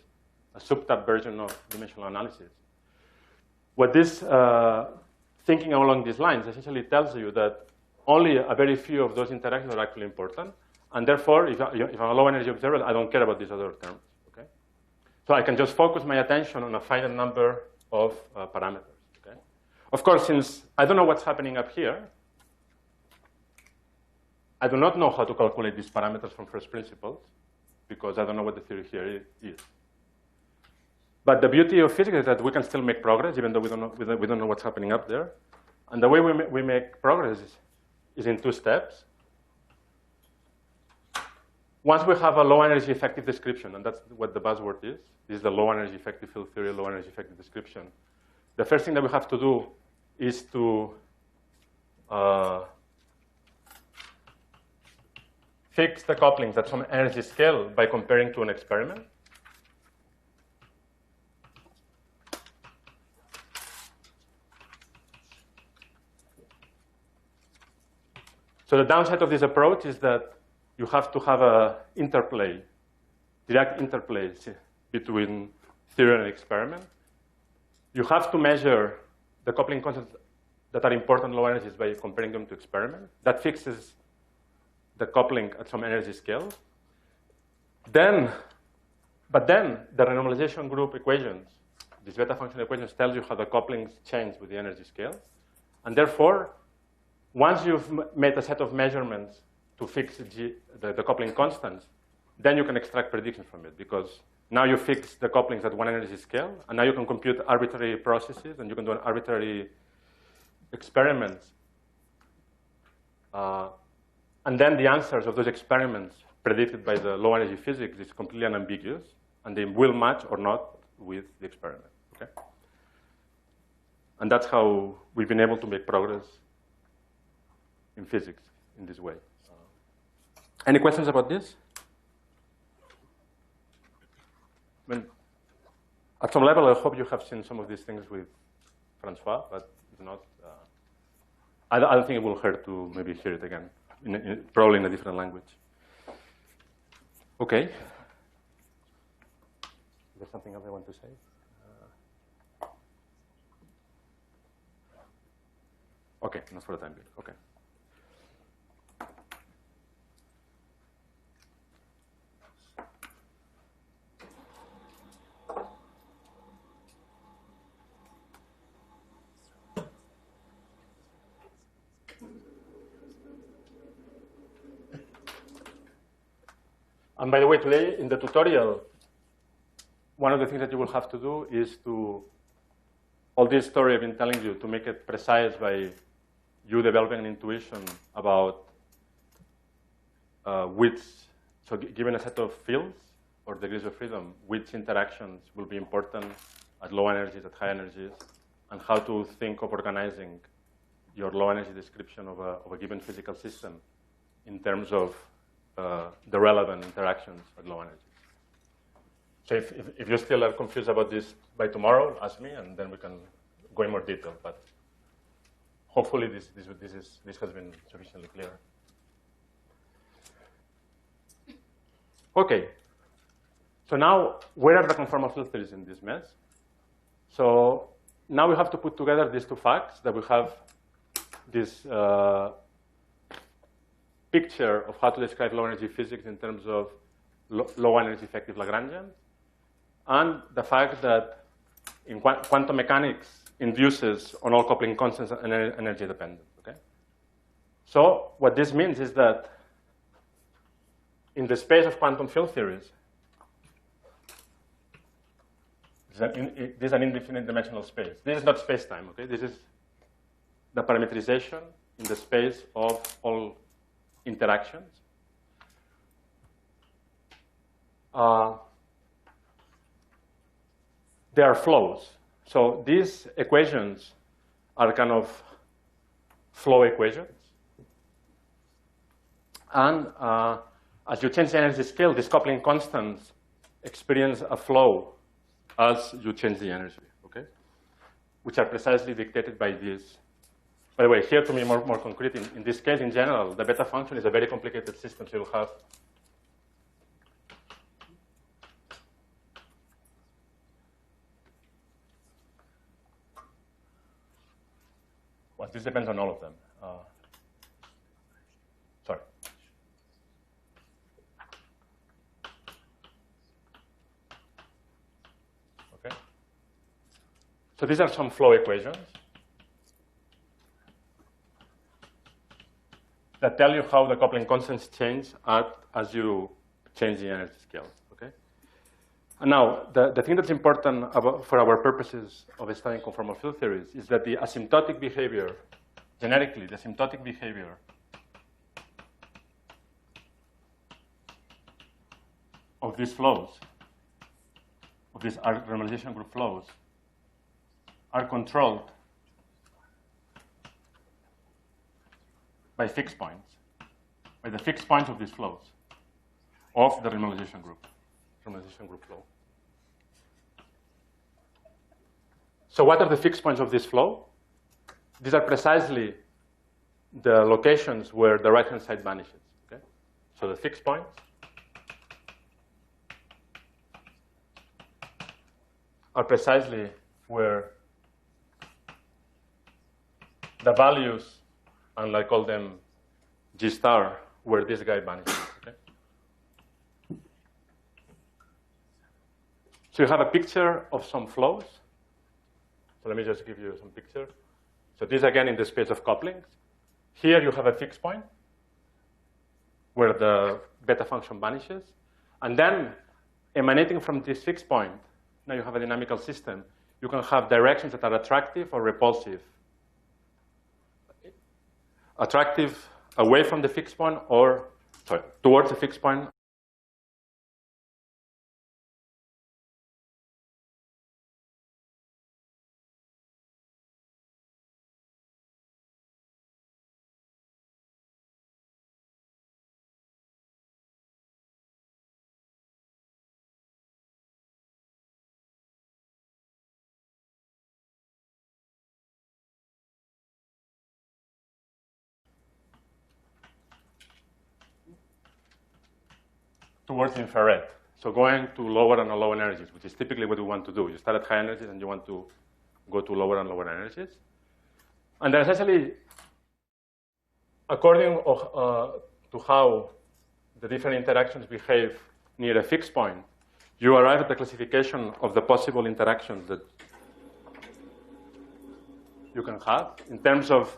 a subtype version of dimensional analysis. What this thinking along these lines essentially tells you that only a very few of those interactions are actually important, and therefore, if I'm a low energy observer, I don't care about these other terms. Okay, so I can just focus my attention on a finite number of parameters. Okay, of course, since I don't know what's happening up here, I do not know how to calculate these parameters from first principles because I don't know what the theory here is. But the beauty of physics is that we can still make progress, even though we don't know what's happening up there. And the way we make progress is in two steps. Once we have a low energy effective description, and that's what the buzzword is, this is the low energy effective field theory, low energy effective description. The first thing that we have to do is to fix the couplings at some energy scale by comparing to an experiment. So the downside of this approach is that you have to have an interplay, direct interplay between theory and experiment. You have to measure the coupling constants that are important low energies by comparing them to experiment. That fixes the coupling at some energy scale. But then the renormalization group equations, these beta function equations, tell you how the couplings change with the energy scale. And therefore, once you've made a set of measurements to fix the coupling constants, then you can extract predictions from it, because now you fix the couplings at one energy scale, and now you can compute arbitrary processes, and you can do an arbitrary experiments. And then the answers of those experiments predicted by the low energy physics is completely unambiguous, and they will match or not with the experiment. Okay? And that's how we've been able to make progress in physics in this way. Any questions about this? I mean, at some level, I hope you have seen some of these things with Francois, but if not, I don't think it will hurt to maybe hear it again, probably in a different language. Okay. Is there something else I want to say? Okay, not for the time being. Okay. And by the way, today in the tutorial, one of the things that you will have to do is to, all this story I've been telling you, to make it precise by you developing an intuition about which, so given a set of fields or degrees of freedom, which interactions will be important at low energies, at high energies, and how to think of organizing your low energy description of a given physical system in terms of the relevant interactions at low energies. So if you still are confused about this by tomorrow, ask me, and then we can go in more detail. But hopefully this has been sufficiently clear. Okay. So now, where are the conformal field theories in this mess? So now we have to put together these two facts, that we have this picture of how to describe low energy physics in terms of low energy effective Lagrangians, and the fact that in quantum mechanics induces on all coupling constants and energy dependent. Okay? So what this means is that in the space of quantum field theories, this is an indefinite dimensional space. This is not space-time, okay? This is the parameterization in the space of all interactions. There are flows. So these equations are kind of flow equations. And as you change the energy scale, these coupling constants experience a flow as you change the energy, okay? Which are precisely dictated by this. By the way, here to be more concrete, in this case, in general, the beta function is a very complicated system, so you'll have well, this depends on all of them. Sorry. Okay. So these are some flow equations that tell you how the coupling constants change as you change the energy scale. Okay. And now, the thing that's important for our purposes of studying conformal field theories is that the asymptotic behavior, generically, the asymptotic behavior of these flows, of these normalization group flows, are controlled by fixed points, by the fixed points of these flows, of the renormalization group flow. So what are the fixed points of this flow? These are precisely the locations where the right-hand side vanishes. Okay? So the fixed points are precisely where the values, and I call them G star, where this guy vanishes. Okay? So you have a picture of some flows. So let me just give you some picture. So this again in the space of couplings. Here you have a fixed point where the beta function vanishes. And then emanating from this fixed point, now you have a dynamical system. You can have directions that are attractive or repulsive. Attractive away from the fixed point or, sorry, towards the fixed point. Towards infrared. So going to lower and lower energies, which is typically what we want to do. You start at high energies and you want to go to lower and lower energies. And then essentially, according to how the different interactions behave near a fixed point, you arrive at the classification of the possible interactions that you can have in terms of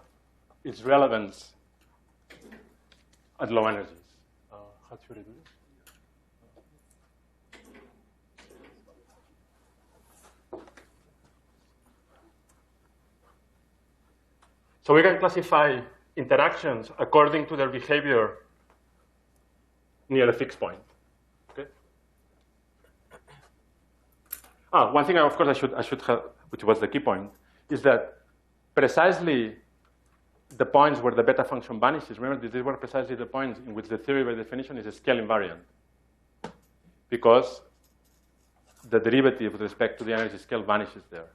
its relevance at low energies. How should I do this? So we can classify interactions according to their behavior near a fixed point. Okay. One thing, of course, I should have, which was the key point, is that precisely the points where the beta function vanishes. Remember, these were precisely the points in which the theory, by definition, is a scale invariant, because the derivative with respect to the energy scale vanishes there.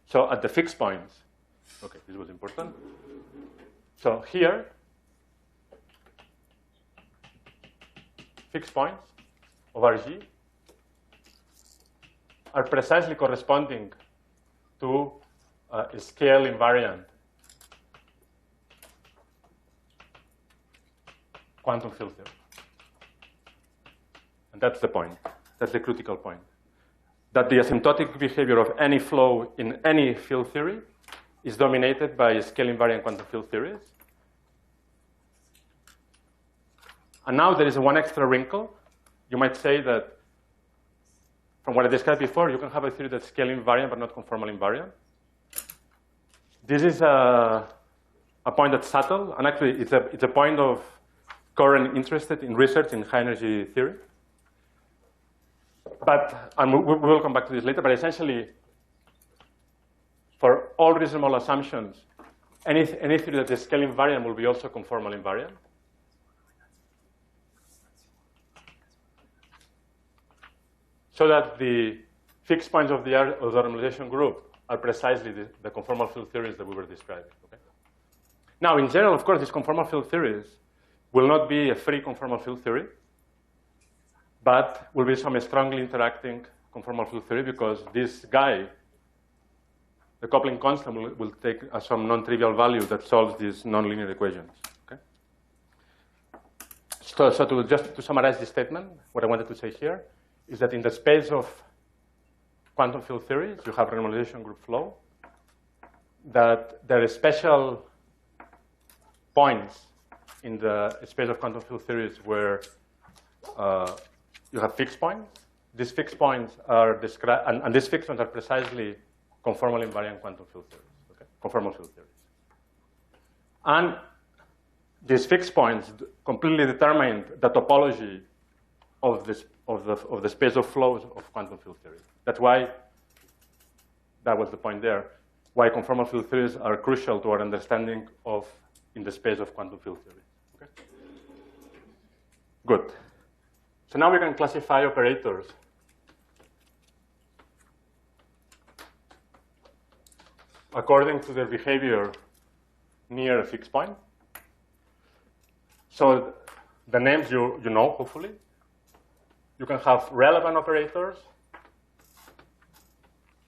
So at the fixed points, okay, this was important. So here, fixed points of Rg are precisely corresponding to a scale invariant quantum field theory. And that's the point. That's the critical point. That the asymptotic behavior of any flow in any field theory is dominated by scale invariant quantum field theories. And now there is one extra wrinkle. You might say that, from what I described before, you can have a theory that's scale invariant but not conformal invariant. This is a point that's subtle, and actually it's a point of current interest in research in high energy theory. But, and we will come back to this later, but essentially, for all reasonable assumptions, any theory that is scale invariant will be also conformal invariant. So that the fixed points of the normalization group are precisely the conformal field theories that we were describing. Okay? Now, in general, of course, these conformal field theories will not be a free conformal field theory, but will be some strongly interacting conformal field theory, because this guy, the coupling constant, will take some non-trivial value that solves these nonlinear equations. Okay? So just to summarize this statement, what I wanted to say here is that in the space of quantum field theories, you have renormalization group flow, that there are special points in the space of quantum field theories where you have fixed points. These fixed points are described, and these fixed points are precisely conformal invariant quantum field theories, okay? Conformal field theories. And these fixed points completely determine the topology of the space of flows of quantum field theory. That's why, that was the point there, why conformal field theories are crucial to our understanding of in the space of quantum field theory. Okay? Good. So now we can classify operators according to their behavior near a fixed point. So the names you know, hopefully. You can have relevant operators.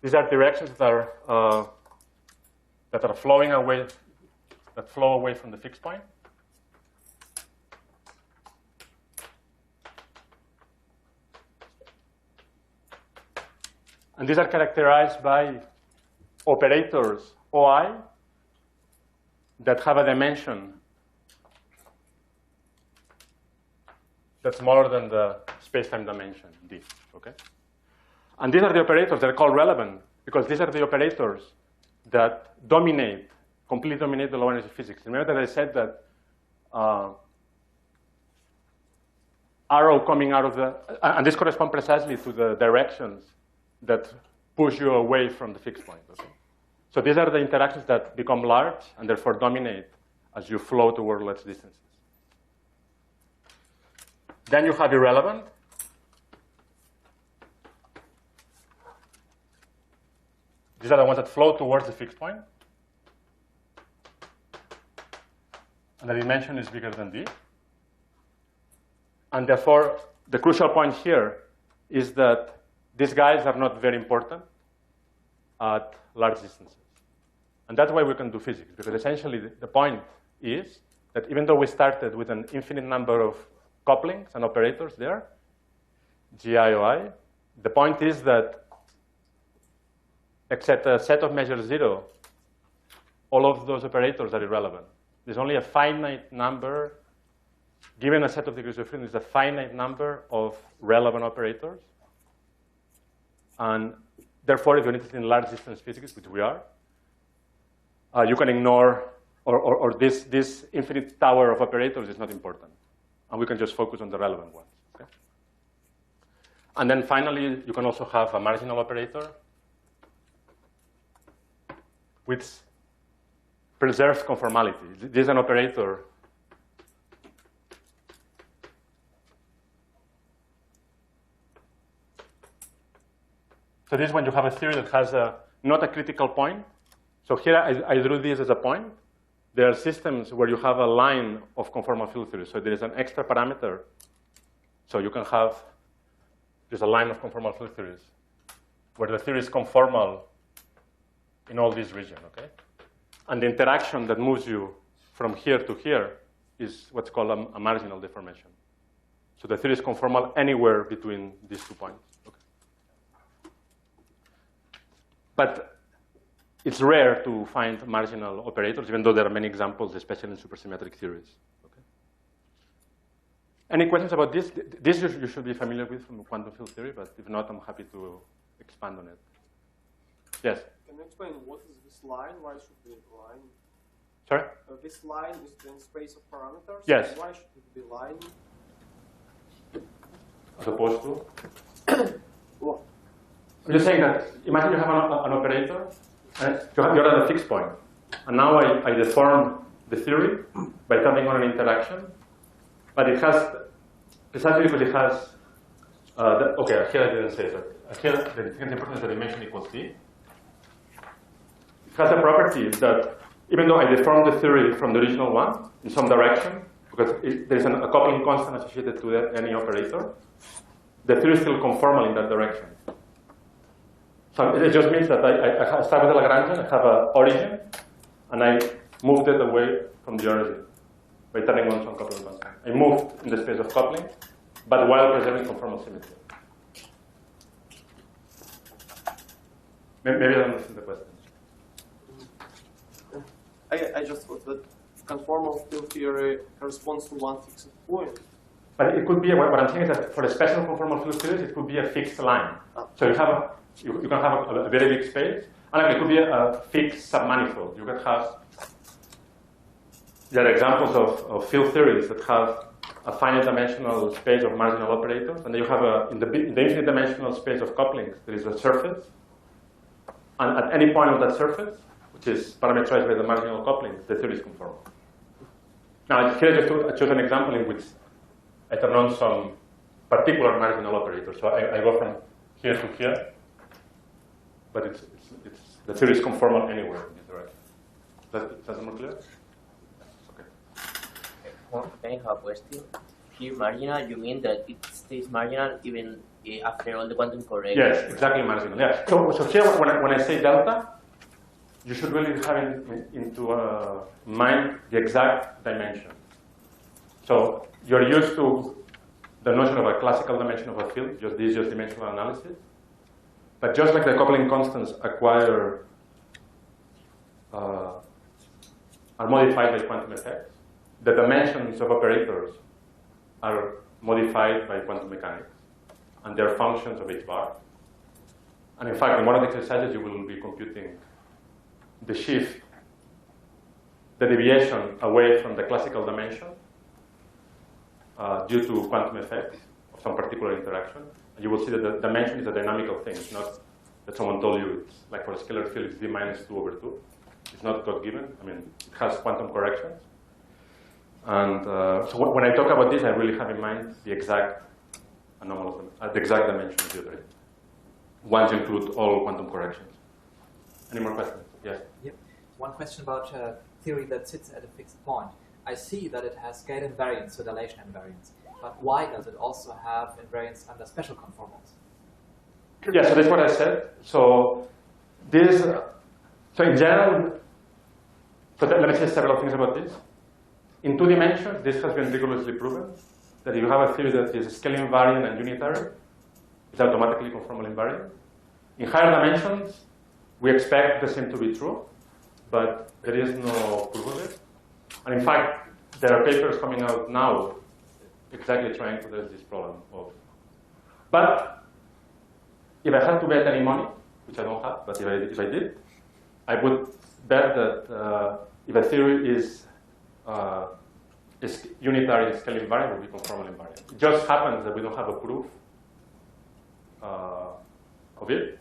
These are directions that are flowing away, that flow away from the fixed point. And these are characterized by operators OI that have a dimension that's smaller than the space-time dimension, D, okay? And these are the operators that are called relevant, because these are the operators that dominate, completely dominate the low energy physics. Remember that I said that arrow coming out of the, and this corresponds precisely to the directions that push you away from the fixed point, okay? So these are the interactions that become large and therefore dominate as you flow toward large distances. Then you have irrelevant. These are the ones that flow towards the fixed point. And the dimension is bigger than D. And therefore, the crucial point here is that these guys are not very important at large distances. And that's why we can do physics, because essentially the point is that even though we started with an infinite number of couplings and operators there, GIOI, the point is that except a set of measure 0, all of those operators are irrelevant. There's only a finite number, given a set of degrees of freedom, there's a finite number of relevant operators. And therefore, if you're interested in large distance physics, which we are, you can ignore or this infinite tower of operators is not important. And we can just focus on the relevant ones. Okay? And then finally, you can also have a marginal operator which preserves conformality. This is an operator so this is when you have a theory that has not a critical point. So here I drew this as a point. There are systems where you have a line of conformal field theory. So there is an extra parameter. So you can have, there's a line of conformal field theories where the theory is conformal in all this region, okay? And the interaction that moves you from here to here is what's called a marginal deformation. So the theory is conformal anywhere between these 2 points. Okay? But it's rare to find marginal operators, even though there are many examples, especially in supersymmetric theories. Okay? Any questions about this? This you should be familiar with from quantum field theory, but if not, I'm happy to expand on it. Yes? Can you explain what is this line? Why should it be line? Sorry? This line is in space of parameters? Yes. Why should it be line? As opposed to? What? I'm just saying that, imagine you have an operator, and you're at a fixed point. And now I deform the theory by turning on an interaction, but it has, precisely because it has, okay, here I didn't say that. Here the second importance is the dimension equals t. It has a property that even though I deform the theory from the original one in some direction, because there's a coupling constant associated to any operator, the theory is still conformal in that direction. So it just means that I start with a Lagrangian, I have an origin, and I moved it away from the origin by turning on some coupling constant. I moved in the space of coupling, but while preserving conformal symmetry. Maybe I don't understand the question. I just thought that conformal field theory corresponds to one fixed point. But it could be, what I'm saying is that for a special conformal field theories, it could be a fixed line. So you have you can have a very big space, and it could be a fixed submanifold. You can have, there are examples of field theories that have a finite dimensional space of marginal operators, and then you have in the infinite dimensional space of couplings, there is a surface, and at any point of that surface, which is parameterized by the marginal coupling, the theory is conformal. Now, here I chose an example in which I turn on some particular marginal operator. So I go from here to here, but the theory is conformal anywhere in this direction. Is that more clear? Okay. I have a question. Here, marginal, you mean that it stays marginal even after all the quantum corrections? Yes, exactly marginal. Yeah. So here, when I say delta, you should really have into mind the exact dimension. So you're used to the notion of a classical dimension of a field, just this is just dimensional analysis. But just like the coupling constants are modified by quantum effects, the dimensions of operators are modified by quantum mechanics, and they're functions of h bar. And in fact, in one of the exercises, you will be computing the shift, the deviation away from the classical dimension due to quantum effects of some particular interaction. And you will see that the dimension is a dynamical thing. It's not that someone told you it's like for a scalar field, it's d minus 2 over 2. It's not God-given. I mean, it has quantum corrections. And so when I talk about this, I really have in mind the exact anomalous, the exact dimension of the operator. Once you include all quantum corrections. Any more questions? Yes? Yep. One question about theory that sits at a fixed point. I see that it has scale invariance, so dilation invariance. But why does it also have invariance under special conformals? Yeah, so that's what I said. So this, so in general, let me say several things about this. In 2 dimensions, this has been rigorously proven that if you have a theory that is scale invariant and unitary, it's automatically conformal invariant. In higher dimensions, we expect the same to be true, but there is no proof of it. And in fact, there are papers coming out now exactly trying to address this problem of. But if I had to bet any money, which I don't have, but if I did, I would bet that if a theory is unitary scale invariant, it will be conformal invariant. It just happens that we don't have a proof of it.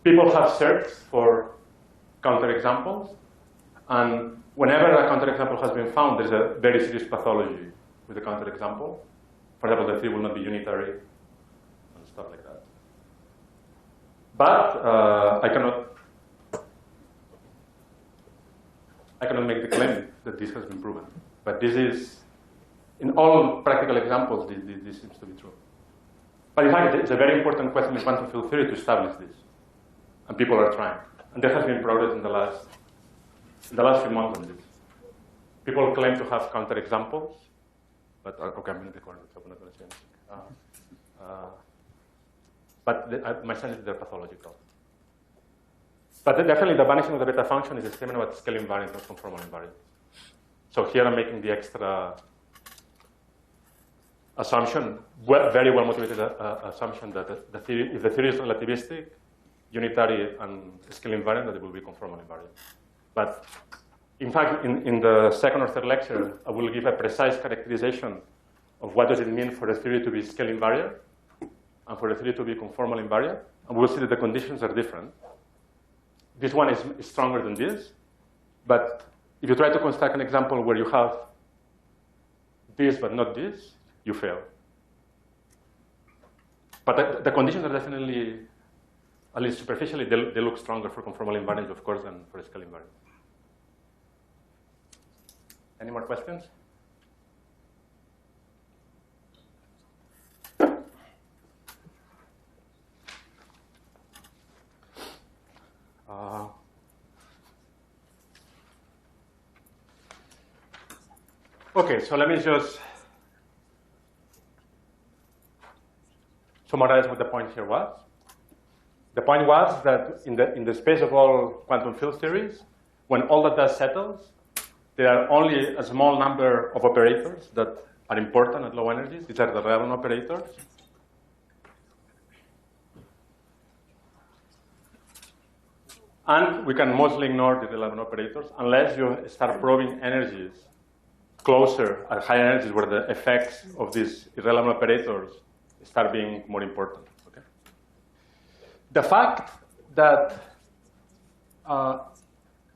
People have searched for counterexamples, and whenever a counterexample has been found, there's a very serious pathology with the counterexample. For example, the theory will not be unitary and stuff like that. But I cannot make the claim that this has been proven. But this is, in all practical examples, this seems to be true. But in fact, it's a very important question in quantum field theory to establish this. And people are trying. And there has been progress in the last few months on this. People claim to have counterexamples, but okay, I'm in the corner, so I'm not going to say anything. But my sense is they're pathological. But definitely the vanishing of the beta function is a statement about scale invariant, not conformal invariant. So here I'm making the extra assumption, very well motivated assumption that the theory, if the theory is relativistic, unitary, and scale invariant, that it will be conformal invariant. But in fact, in the second or third lecture, I will give a precise characterization of what does it mean for a theory to be scale invariant and for a theory to be conformal invariant. And we'll see that the conditions are different. This one is stronger than this. But if you try to construct an example where you have this but not this, you fail. But the conditions are definitely, at least superficially, they look stronger for conformal invariance, of course, than for scale invariance. Any more questions? Okay, so let me just summarize what the point here was. The point was that in the space of all quantum field theories, when all the dust settles, there are only a small number of operators that are important at low energies. These are the relevant operators. And we can mostly ignore the relevant operators unless you start probing energies closer at higher energies where the effects of these irrelevant operators start being more important. Okay? The fact that,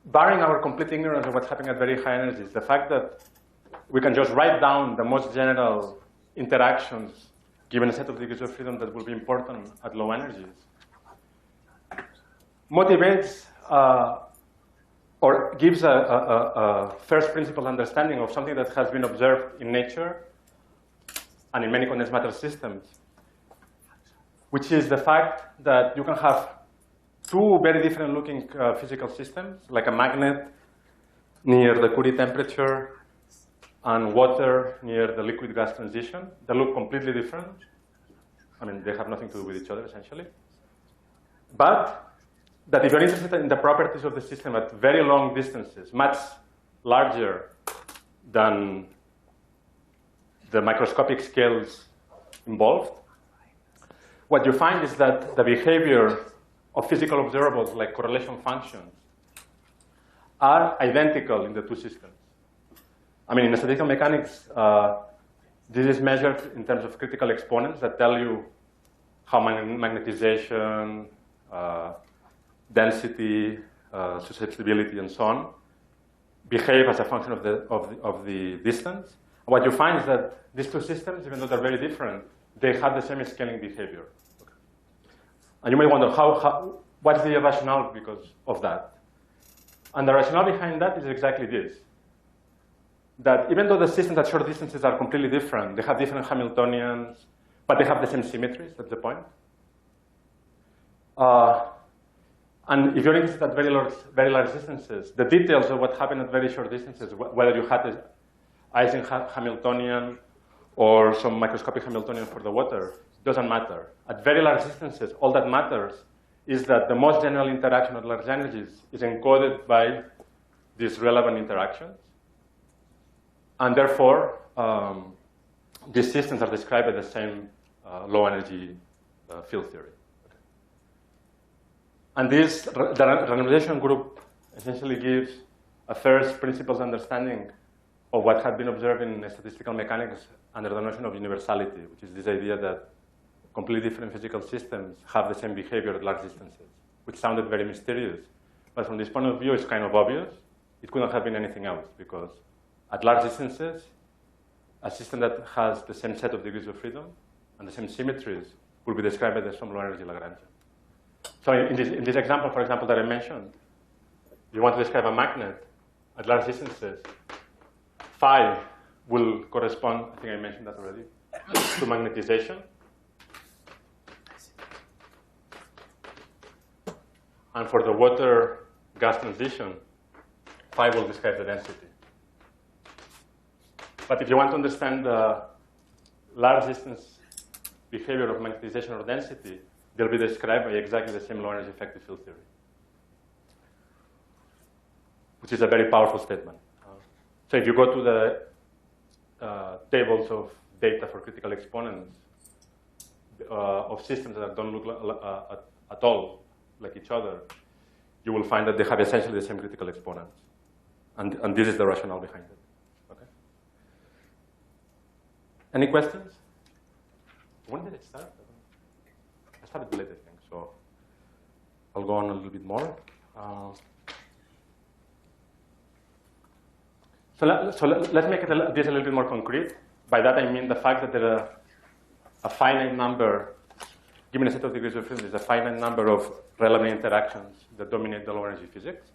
barring our complete ignorance of what's happening at very high energies, the fact that we can just write down the most general interactions given a set of degrees of freedom that will be important at low energies motivates or gives a first principle understanding of something that has been observed in nature and in many condensed matter systems, which is the fact that you can have two very different looking physical systems, like a magnet near the Curie temperature and water near the liquid gas transition. They look completely different. I mean, they have nothing to do with each other, essentially. But that if you're interested in the properties of the system at very long distances, much larger than the microscopic scales involved, what you find is that the behavior of physical observables like correlation functions are identical in the two systems. I mean, in statistical mechanics, this is measured in terms of critical exponents that tell you how magnetization, density, susceptibility, and so on behave as a function of the distance. And what you find is that these two systems, even though they're very different, they have the same scaling behavior. Okay. And you may wonder, what's the rationale because of that? And the rationale behind that is exactly this. That even though the systems at short distances are completely different, they have different Hamiltonians, but they have the same symmetries, that's the point. And if you're interested at very large distances, the details of what happened at very short distances, whether you had an Ising Hamiltonian or some microscopic Hamiltonian for the water, doesn't matter. At very large distances, all that matters is that the most general interaction at large energies is encoded by these relevant interactions. And therefore, these systems are described by the same low energy field theory. And this, the randomization group essentially gives a first principles understanding of what had been observed in statistical mechanics under the notion of universality, which is this idea that completely different physical systems have the same behavior at large distances, which sounded very mysterious. But from this point of view, it's kind of obvious. It couldn't have been anything else, because at large distances, a system that has the same set of degrees of freedom and the same symmetries will be described by the sum low energy Lagrangian. So in this example, for example, that I mentioned, you want to describe a magnet at large distances. Phi will correspond, I think I mentioned that already, to magnetization. And for the water-gas transition, phi will describe the density. But if you want to understand the large distance behavior of magnetization or density, they'll be described by exactly the same low energy effective field theory, which is a very powerful statement. So if you go to the tables of data for critical exponents of systems that don't look at all like each other, you will find that they have essentially the same critical exponents. And this is the rationale behind it. Okay? Any questions? When did it start? I started late, I think, so I'll go on a little bit more. So let's make this a little bit more concrete. By that I mean the fact that there are a finite number, given a set of degrees of freedom, there's a finite number of relevant interactions that dominate the low energy physics.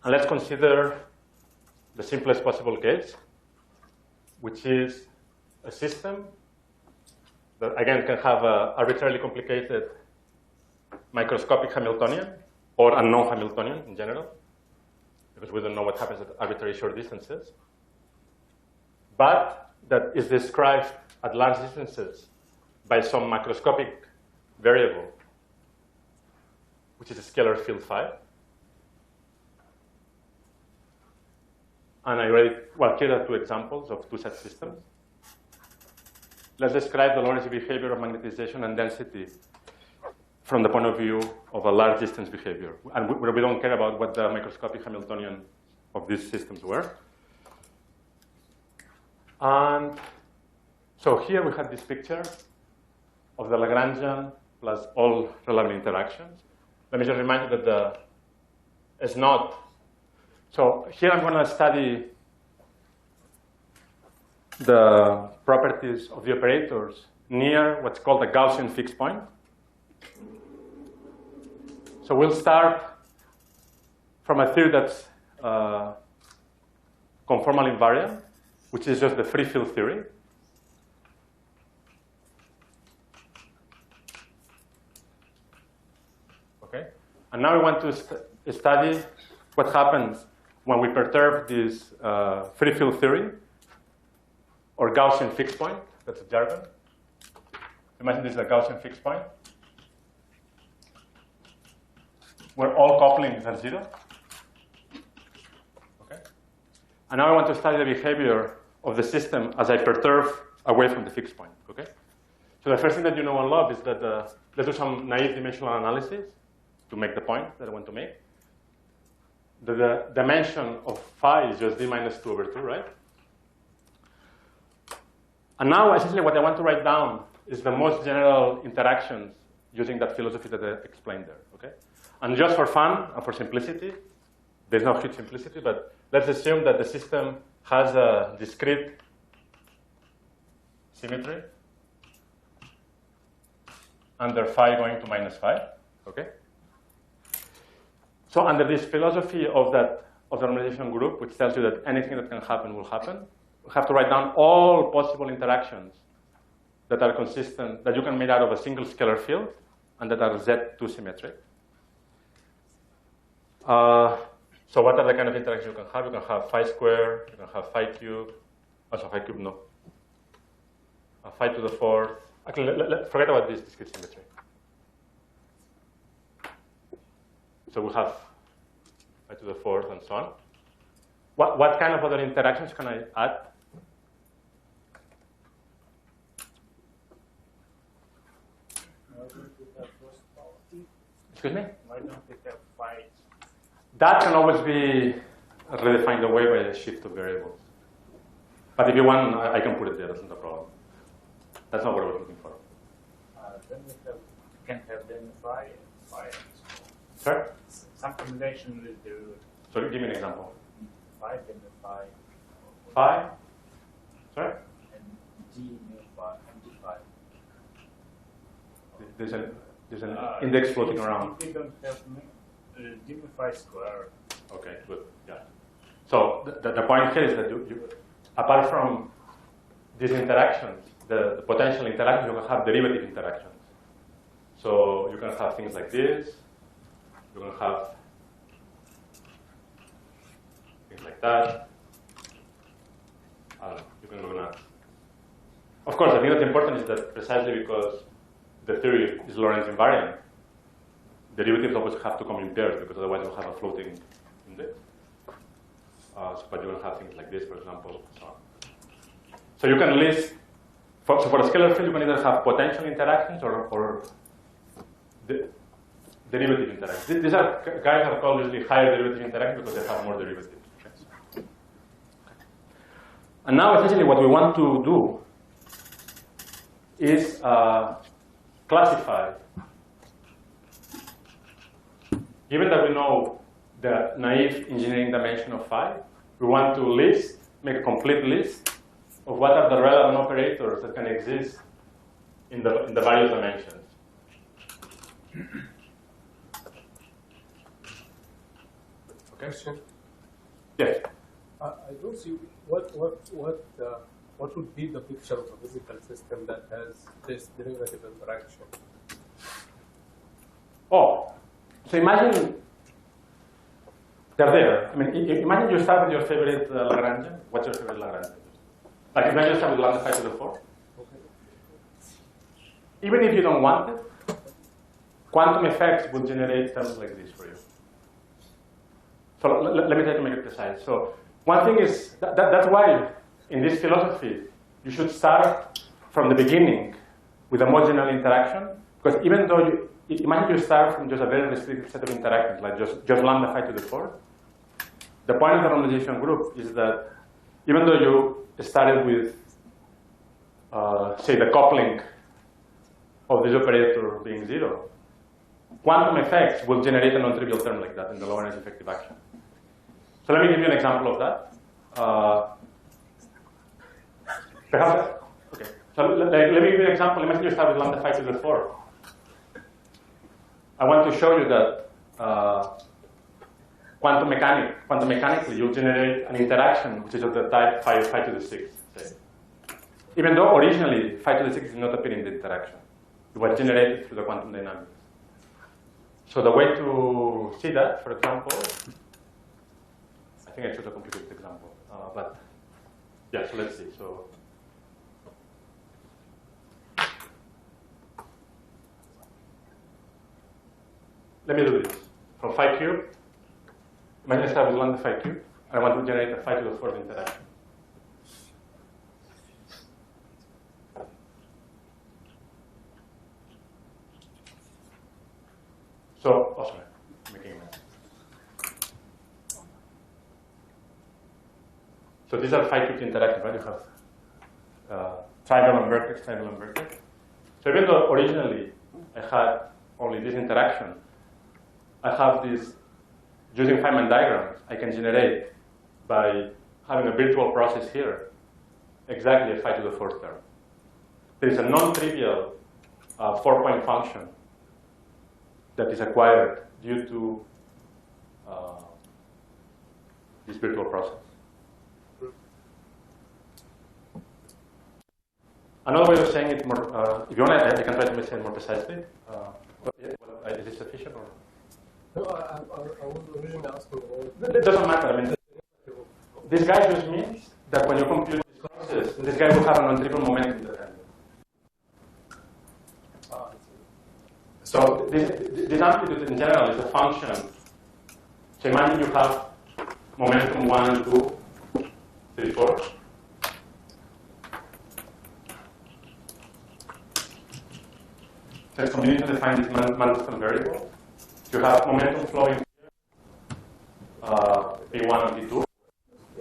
And let's consider the simplest possible case, which is a system that, again, can have an arbitrarily complicated microscopic Hamiltonian or a non-Hamiltonian in general, because we don't know what happens at arbitrary short distances, but that is described at large distances by some macroscopic variable, which is a scalar field phi. And I already, well, here are two examples of two such systems. Let's describe the low energy behavior of magnetization and density from the point of view of a large distance behavior. And we don't care about what the microscopic Hamiltonian of these systems were. And so here we have this picture of the Lagrangian plus all relevant interactions. Let me just remind you that the S naught. So here I'm going to study the properties of the operators near what's called a Gaussian fixed point. So we'll start from a theory that's conformal invariant, which is just the free field theory. Okay? And now we want to study what happens when we perturb this free field theory or Gaussian fixed point. That's a jargon. Imagine this is a Gaussian fixed point where all couplings are zero. Okay? And now I want to study the behavior of the system as I perturb away from the fixed point. Okay? So the first thing that you know and love is that let's do some naive dimensional analysis to make the point that I want to make. The dimension of phi is just d minus 2 over 2, right? And now, essentially, what I want to write down is the most general interactions using that philosophy that I explained there, okay? And just for fun and for simplicity, there's no huge simplicity, but let's assume that the system has a discrete symmetry under phi going to minus phi, okay? So under this philosophy of the normalization group, which tells you that anything that can happen will happen, we have to write down all possible interactions that are consistent, that you can make out of a single scalar field, and that are Z2 symmetric. So what are the kind of interactions you can have? You can have phi squared, you can have phi cubed, also phi cubed, no. Phi to the fourth. Actually, forget about this discrete symmetry. So we have phi to the fourth and so on. What kind of other interactions can I add? Why don't we have first power? Excuse me? Why don't we have phi that can always be redefined away by a shift of variables. But if you want, I can put it there. That's not a problem. That's not what I was looking for. Then we can have identify and phi. Sorry? Some combination with the So give me an example. phi identify. Phi? Sorry? And d mu phi and d phi. There's an index floating around. If we don't have d mu phi square. Okay, good. Yeah. So the point here is that apart from these interactions, the potential interactions, you can have derivative interactions. So you can have things like this. You can have things like that. You can do that. Of course, I think that's important is that precisely because the theory is Lorentz invariant, derivatives always have to come in pairs because otherwise you'll have a floating index. But you will have things like this, for example. So you can list, for a scalar field, you can either have potential interactions or derivative interactions. These are guys are called usually higher derivative interactions because they have more derivatives. Okay. And now, essentially, what we want to do is classify. Given that we know the naive engineering dimension of phi, we want to make a complete list of what are the relevant operators that can exist in the various dimensions. Question. Yes. I don't see what would be the picture of a physical system that has this derivative interaction. Oh, so imagine they're there. I mean, imagine you start with your favorite Lagrangian. What's your favorite Lagrangian? Like imagine you start with lambda 5 to the 4. Okay. Even if you don't want it, quantum effects will generate terms like this for you. So let me try to make it precise. So one thing is, that's why in this philosophy, you should start from the beginning with a more general interaction. Because even though imagine you start from just a very restricted set of interactions, like just lambda 5 to the 4. The point of the normalization group is that even though you started with, say, the coupling of this operator being 0, quantum effects will generate a non-trivial term like that in the Lorentz effective action. So let me give you an example of that. Perhaps, okay. So let me give you an example. Imagine you start with lambda 5 to the 4. I want to show you that quantum mechanically, you generate an interaction which is of the type 5 to the 6. Say. Even though originally 5 to the 6 did not appear in the interaction. It was generated through the quantum dynamics. So the way to see that, for example, I think I chose a complicated example, but yeah, so let's see. So let me do this. From phi cubed, imagine I start with lambda phi cubed, and I want to generate a 5 to the 4th interaction. So, oh, sorry, making a mess. So these are phi cubed interactions, right? You have triangle and vertex, triangle and vertex. So even though originally I had only this interaction, I have this, using Feynman diagrams, I can generate by having a virtual process here, exactly a 5 to the 4th term. There is a non-trivial 4-point function that is acquired due to this virtual process. Another way of saying it more, if you want, I can try to say it more precisely. Is it sufficient or? No, I was originally asking about. It doesn't matter. I mean, this guy just means that when you compute this process, this guy will have a non-trivial momentum independent. So this amplitude in general is a function. So imagine you have momentum 1, 2, 3, 4. So it's convenient to define this Mandelstam variable. You have momentum flowing here, T1 and T2.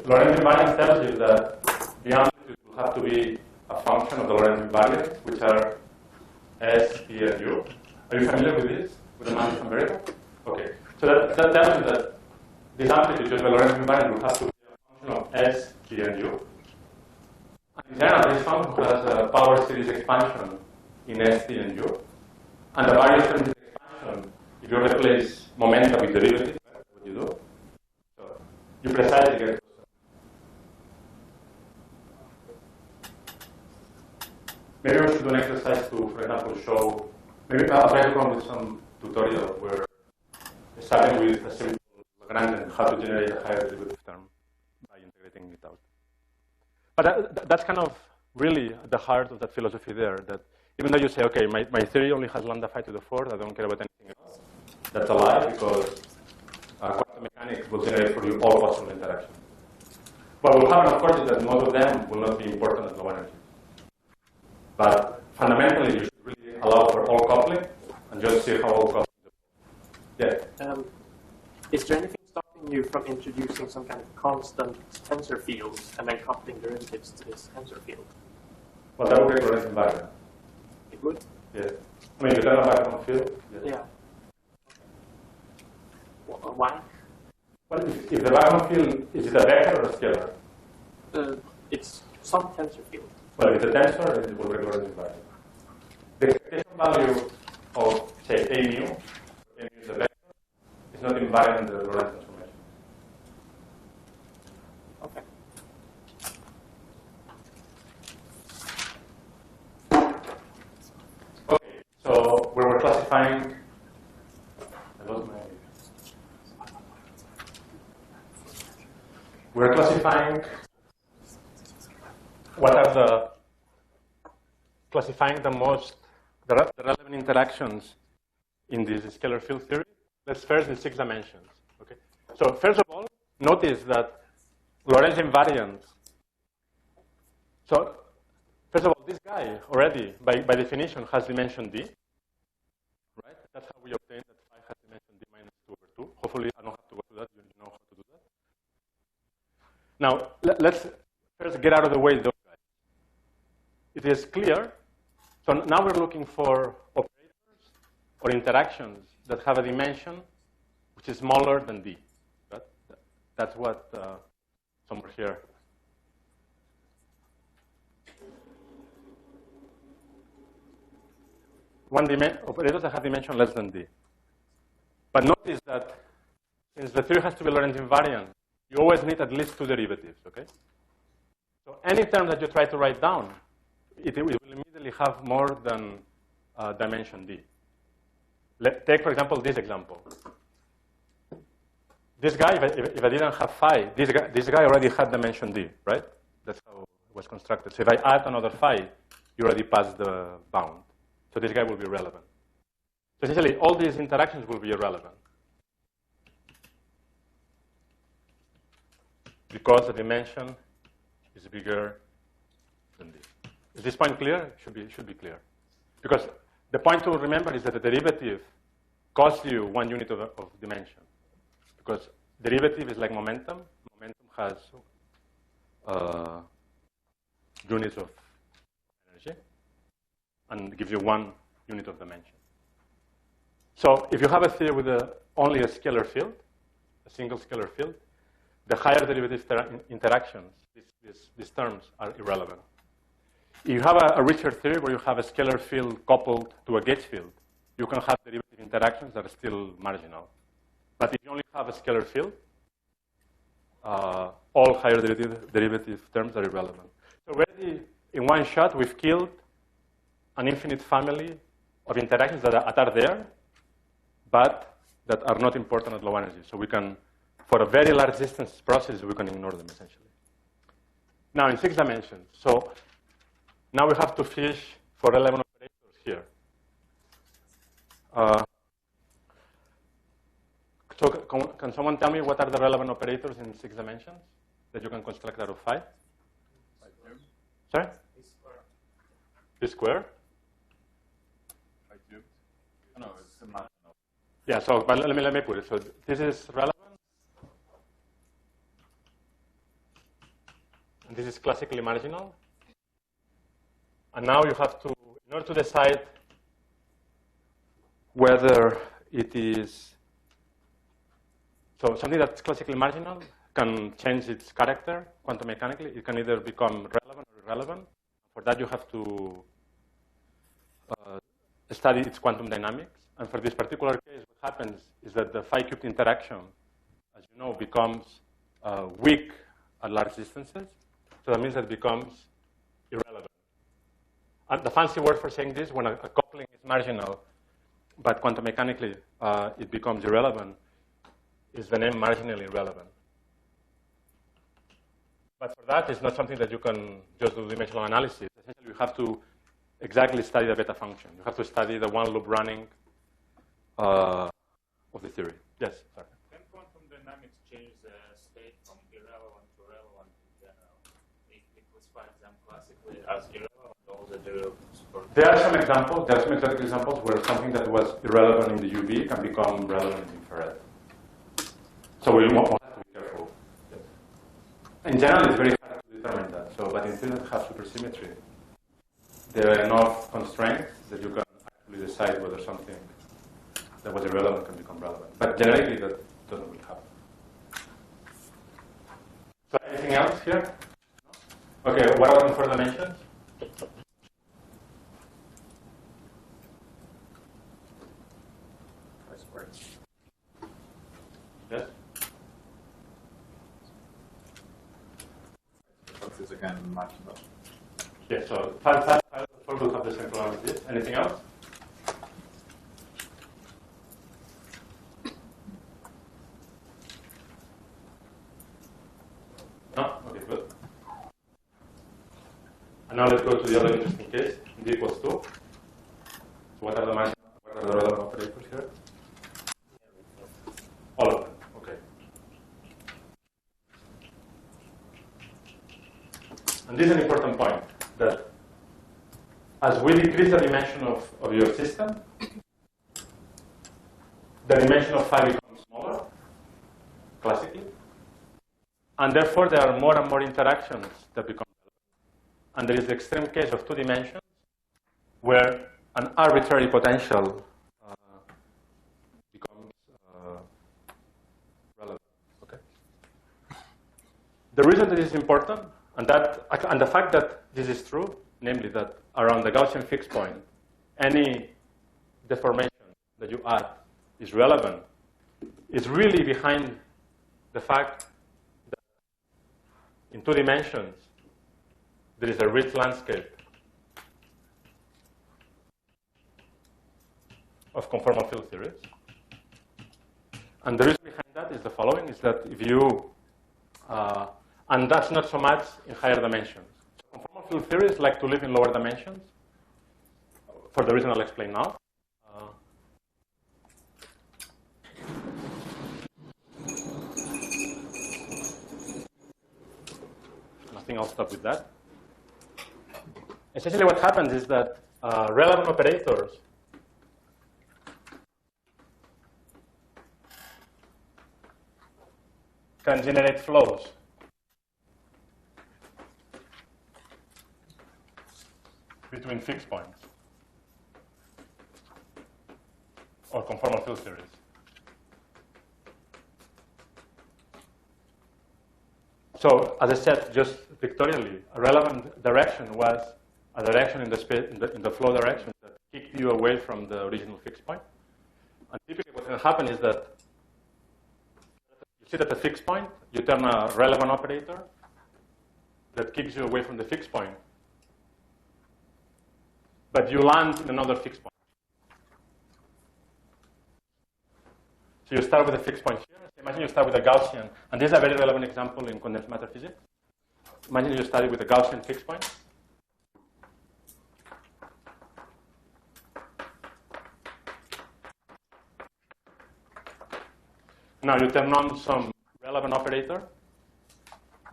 Lorentz invariance tells you that the amplitude will have to be a function of the Lorentz invariance, which are S, T, and U. Are you familiar with this, with the Madison variable? Okay. So that tells you that this amplitude, just the Lorentz invariance, will have to be a function of S, T, and U. And in general, this function has a power series expansion in S, T, and U. And the various terms of expansion, if you replace momenta with derivative, that's what you do. So you precisely get. Maybe we should do an exercise to, for example, show. Maybe I'll try to come with some tutorial where starting with a simple Lagrangian, how to generate a higher derivative term by integrating it out. But that's kind of really the heart of that philosophy there, that even though you say, okay, my theory only has lambda phi to the 4th, I don't care about anything else, that's a lie, because quantum mechanics will generate for you all possible interactions. What will happen, of course, is that most of them will not be important at low energy. But fundamentally, you should really allow for all coupling and just see how all coupling is. Yeah? Is there anything stopping you from introducing some kind of constant tensor field and then coupling derivatives to this tensor field? Well, that would be Lorentz invariant. It would? Yeah. I mean, you can have a field. Yeah. Why? Well, if the vacuum field, is it a vector or a scalar? It's some tensor field. Well, if it's a tensor, it will be Lorentz invariant. The expectation value of, say, A mu, A mu is a vector, is not invariant in the Lorentz transformation. Okay. Okay, so we were classifying. I lost my. We're classifying what are the relevant interactions in this scalar field theory. Let's first in 6 dimensions. Okay. So first of all, notice that Lorentz invariance. So first of all, this guy already, by definition, has dimension D. Right? That's how we obtain that phi has dimension D minus 2 over 2. Hopefully, I don't have to go through that. You know how to do that. Now, let's first get out of the way those guys. It is clear. So now we're looking for operators or interactions that have a dimension which is smaller than D. Right? That's what somewhere here. Operators that have dimension less than D. But notice that since the theory has to be Lorentz invariant, you always need at least 2 derivatives, okay? So any term that you try to write down, it will immediately have more than dimension D. Take, for example, this example. This guy, if I didn't have phi, this guy already had dimension D, right? That's how it was constructed. So if I add another phi, you already pass the bound. So this guy will be relevant. So essentially, all these interactions will be irrelevant, because the dimension is bigger than this. Is this point clear? It should be clear. Because the point to remember is that the derivative costs you 1 unit of dimension. Because derivative is like momentum. Momentum has units of energy and gives you 1 unit of dimension. So if you have a theory with only a scalar field, a single scalar field, the higher derivative interactions, these terms are irrelevant. If you have a richer theory where you have a scalar field coupled to a gauge field, you can have derivative interactions that are still marginal. But if you only have a scalar field, all higher derivative terms are irrelevant. So already, in one shot, we've killed an infinite family of interactions that are there, but that are not important at low energy. So we can, for a very large distance process, we can ignore them, essentially. Now, in 6 dimensions. So now we have to fish for relevant operators here. So can someone tell me what are the relevant operators in 6 dimensions that you can construct out of phi? Sorry? B square? Phi cubed? No, it's a math. Yeah, so but let me put it. So this is relevant. and this is classically marginal. And now you have to, in order to decide whether it is, so something that's classically marginal can change its character quantum mechanically. It can either become relevant or irrelevant. For that, you have to study its quantum dynamics. And for this particular case, what happens is that the phi cubed interaction, as you know, becomes weak at large distances. So that means that it becomes irrelevant. And the fancy word for saying this, when a coupling is marginal, but quantum mechanically it becomes irrelevant, is the name marginally irrelevant. But for that, it's not something that you can just do dimensional analysis. Essentially, you have to exactly study the beta function. You have to study the one loop running of the theory. Yes, sorry. Can quantum dynamics change the state from irrelevant to relevant in general? If we classify them classically as irrelevant, all the derivatives for There are some examples. There are some exact examples where something that was irrelevant in the UV can become relevant in infrared. So we have to be careful. Yes. In general, it's very hard to determine that. So, but in theory, it has supersymmetry. There are enough constraints that you can actually decide whether something that was irrelevant can become relevant. But generally, that doesn't really happen. So anything else here? No? Okay, what about in 4 dimensions? Yes? This is again marginal. Yes, so 5 will have the same problem as this. Anything else? No? Okay, good. And now let's go to the other interesting case, d equals 2. So what are the relevant operators here? All of them, okay. And this is an important point, that as we decrease the dimension of your system, the dimension of phi becomes smaller, classically. And therefore, there are more and more interactions that become relevant. And there is the extreme case of 2 dimensions where an arbitrary potential becomes relevant. Okay. The reason that this is important, and the fact that this is true, namely that around the Gaussian fixed point, any deformation that you add is relevant, is really behind the fact that in 2 dimensions there is a rich landscape of conformal field theories. And the reason behind that is the following, is that if you, and that's not so much in higher dimensions. So conformal field theories like to live in lower dimensions, for the reason I'll explain now. I think I'll stop with that. Essentially what happens is that relevant operators can generate flows between fixed points or conformal field theories. So, as I said, just pictorially, a relevant direction was a direction in the flow direction that kicked you away from the original fixed point. And typically what's going to happen is that you sit at a fixed point, you turn a relevant operator that kicks you away from the fixed point, but you land in another fixed point. So you start with a fixed point here. Imagine you start with a Gaussian, and this is a very relevant example in condensed matter physics. Imagine you start with a Gaussian fixed point. Now you turn on some relevant operator.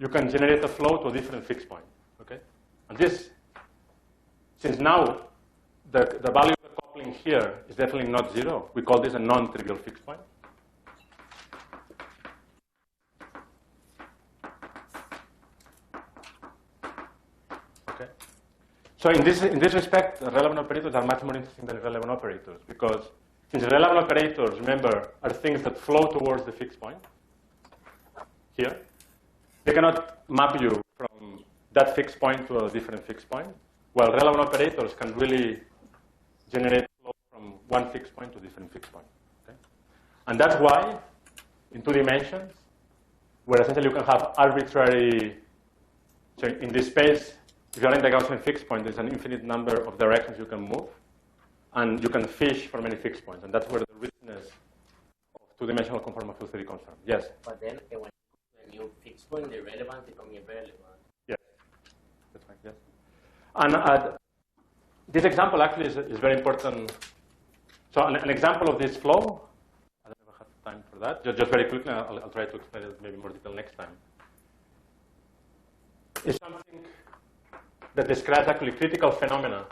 You can generate a flow to a different fixed point. Okay? And this, since now the value of the coupling here is definitely not 0, we call this a non-trivial fixed point. So in this respect, relevant operators are much more interesting than irrelevant operators, because since relevant operators, remember, are things that flow towards the fixed point here, they cannot map you from that fixed point to a different fixed point, while relevant operators can really generate flow from one fixed point to a different fixed point. Okay? And that's why, in 2 dimensions, where essentially you can have arbitrary, so in this space, if you're in the Gaussian fixed point, there's an infinite number of directions you can move, and you can fish from any fixed point, and that's where the richness of 2-dimensional conformal field theory comes from. Yes? But then when a new fixed point, the relevant becomes irrelevant. Yes. That's right, yes. And this example actually is very important. So an example of this flow, I don't know if I have time for that, just very quickly, I'll try to explain it maybe more detail next time, is something that describes actually critical phenomena.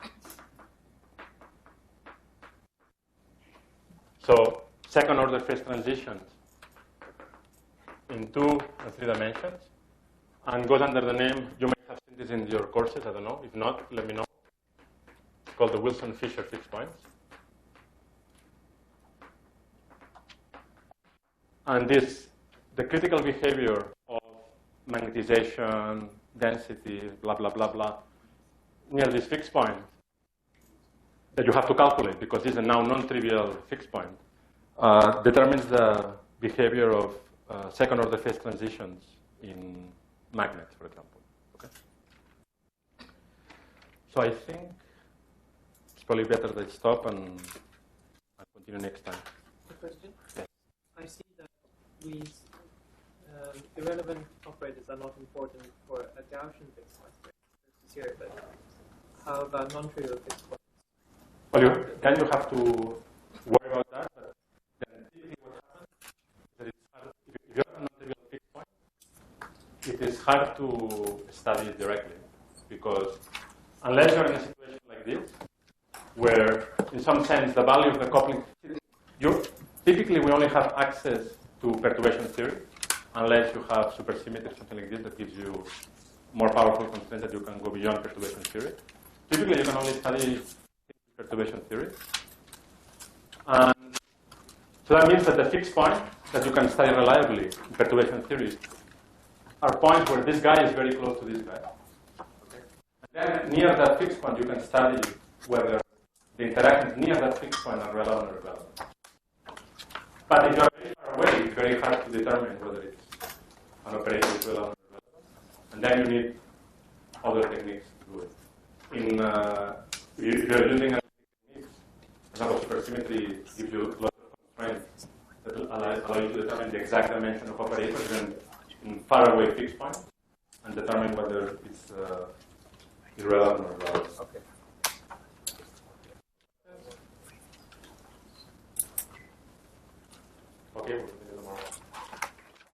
So second-order phase transitions in 2 and 3 dimensions, and goes under the name, you may have seen this in your courses, I don't know. If not, let me know. It's called the Wilson-Fisher fixed points. And the critical behavior of magnetization, density, blah, blah, blah, blah, near this fixed point that you have to calculate, because this is a now non-trivial fixed point, determines the behavior of second-order phase transitions in magnets, for example. Okay? So I think it's probably better that I stop and continue next time. A question? Yes. I see that these irrelevant operators are not important for a Gaussian fixed point space here, but how about non-trivial fixed points? Well, then you have to worry about that. But then typically what happens is that it's hard, if you have a non-trivial fixed point, it is hard to study it directly, because unless you're in a situation like this, where in some sense the value of the coupling, typically we only have access to perturbation theory, unless you have supersymmetry or something like this that gives you more powerful constraints that you can go beyond perturbation theory. Typically you can only study perturbation theory. And so that means that the fixed point that you can study reliably in perturbation theory are points where this guy is very close to this guy. Okay? And then near that fixed point, you can study whether the interactions near that fixed point are relevant or irrelevant. But if you are very far away, it's very hard to determine whether it's an operator is relevant or irrelevant. And then you need other techniques to do it. If you're using a technique, for example, supersymmetry gives you lots of constraints that allow you to determine the exact dimension of operators in faraway fixed points and determine whether it's irrelevant or relevant. Okay. Okay, we'll continue tomorrow.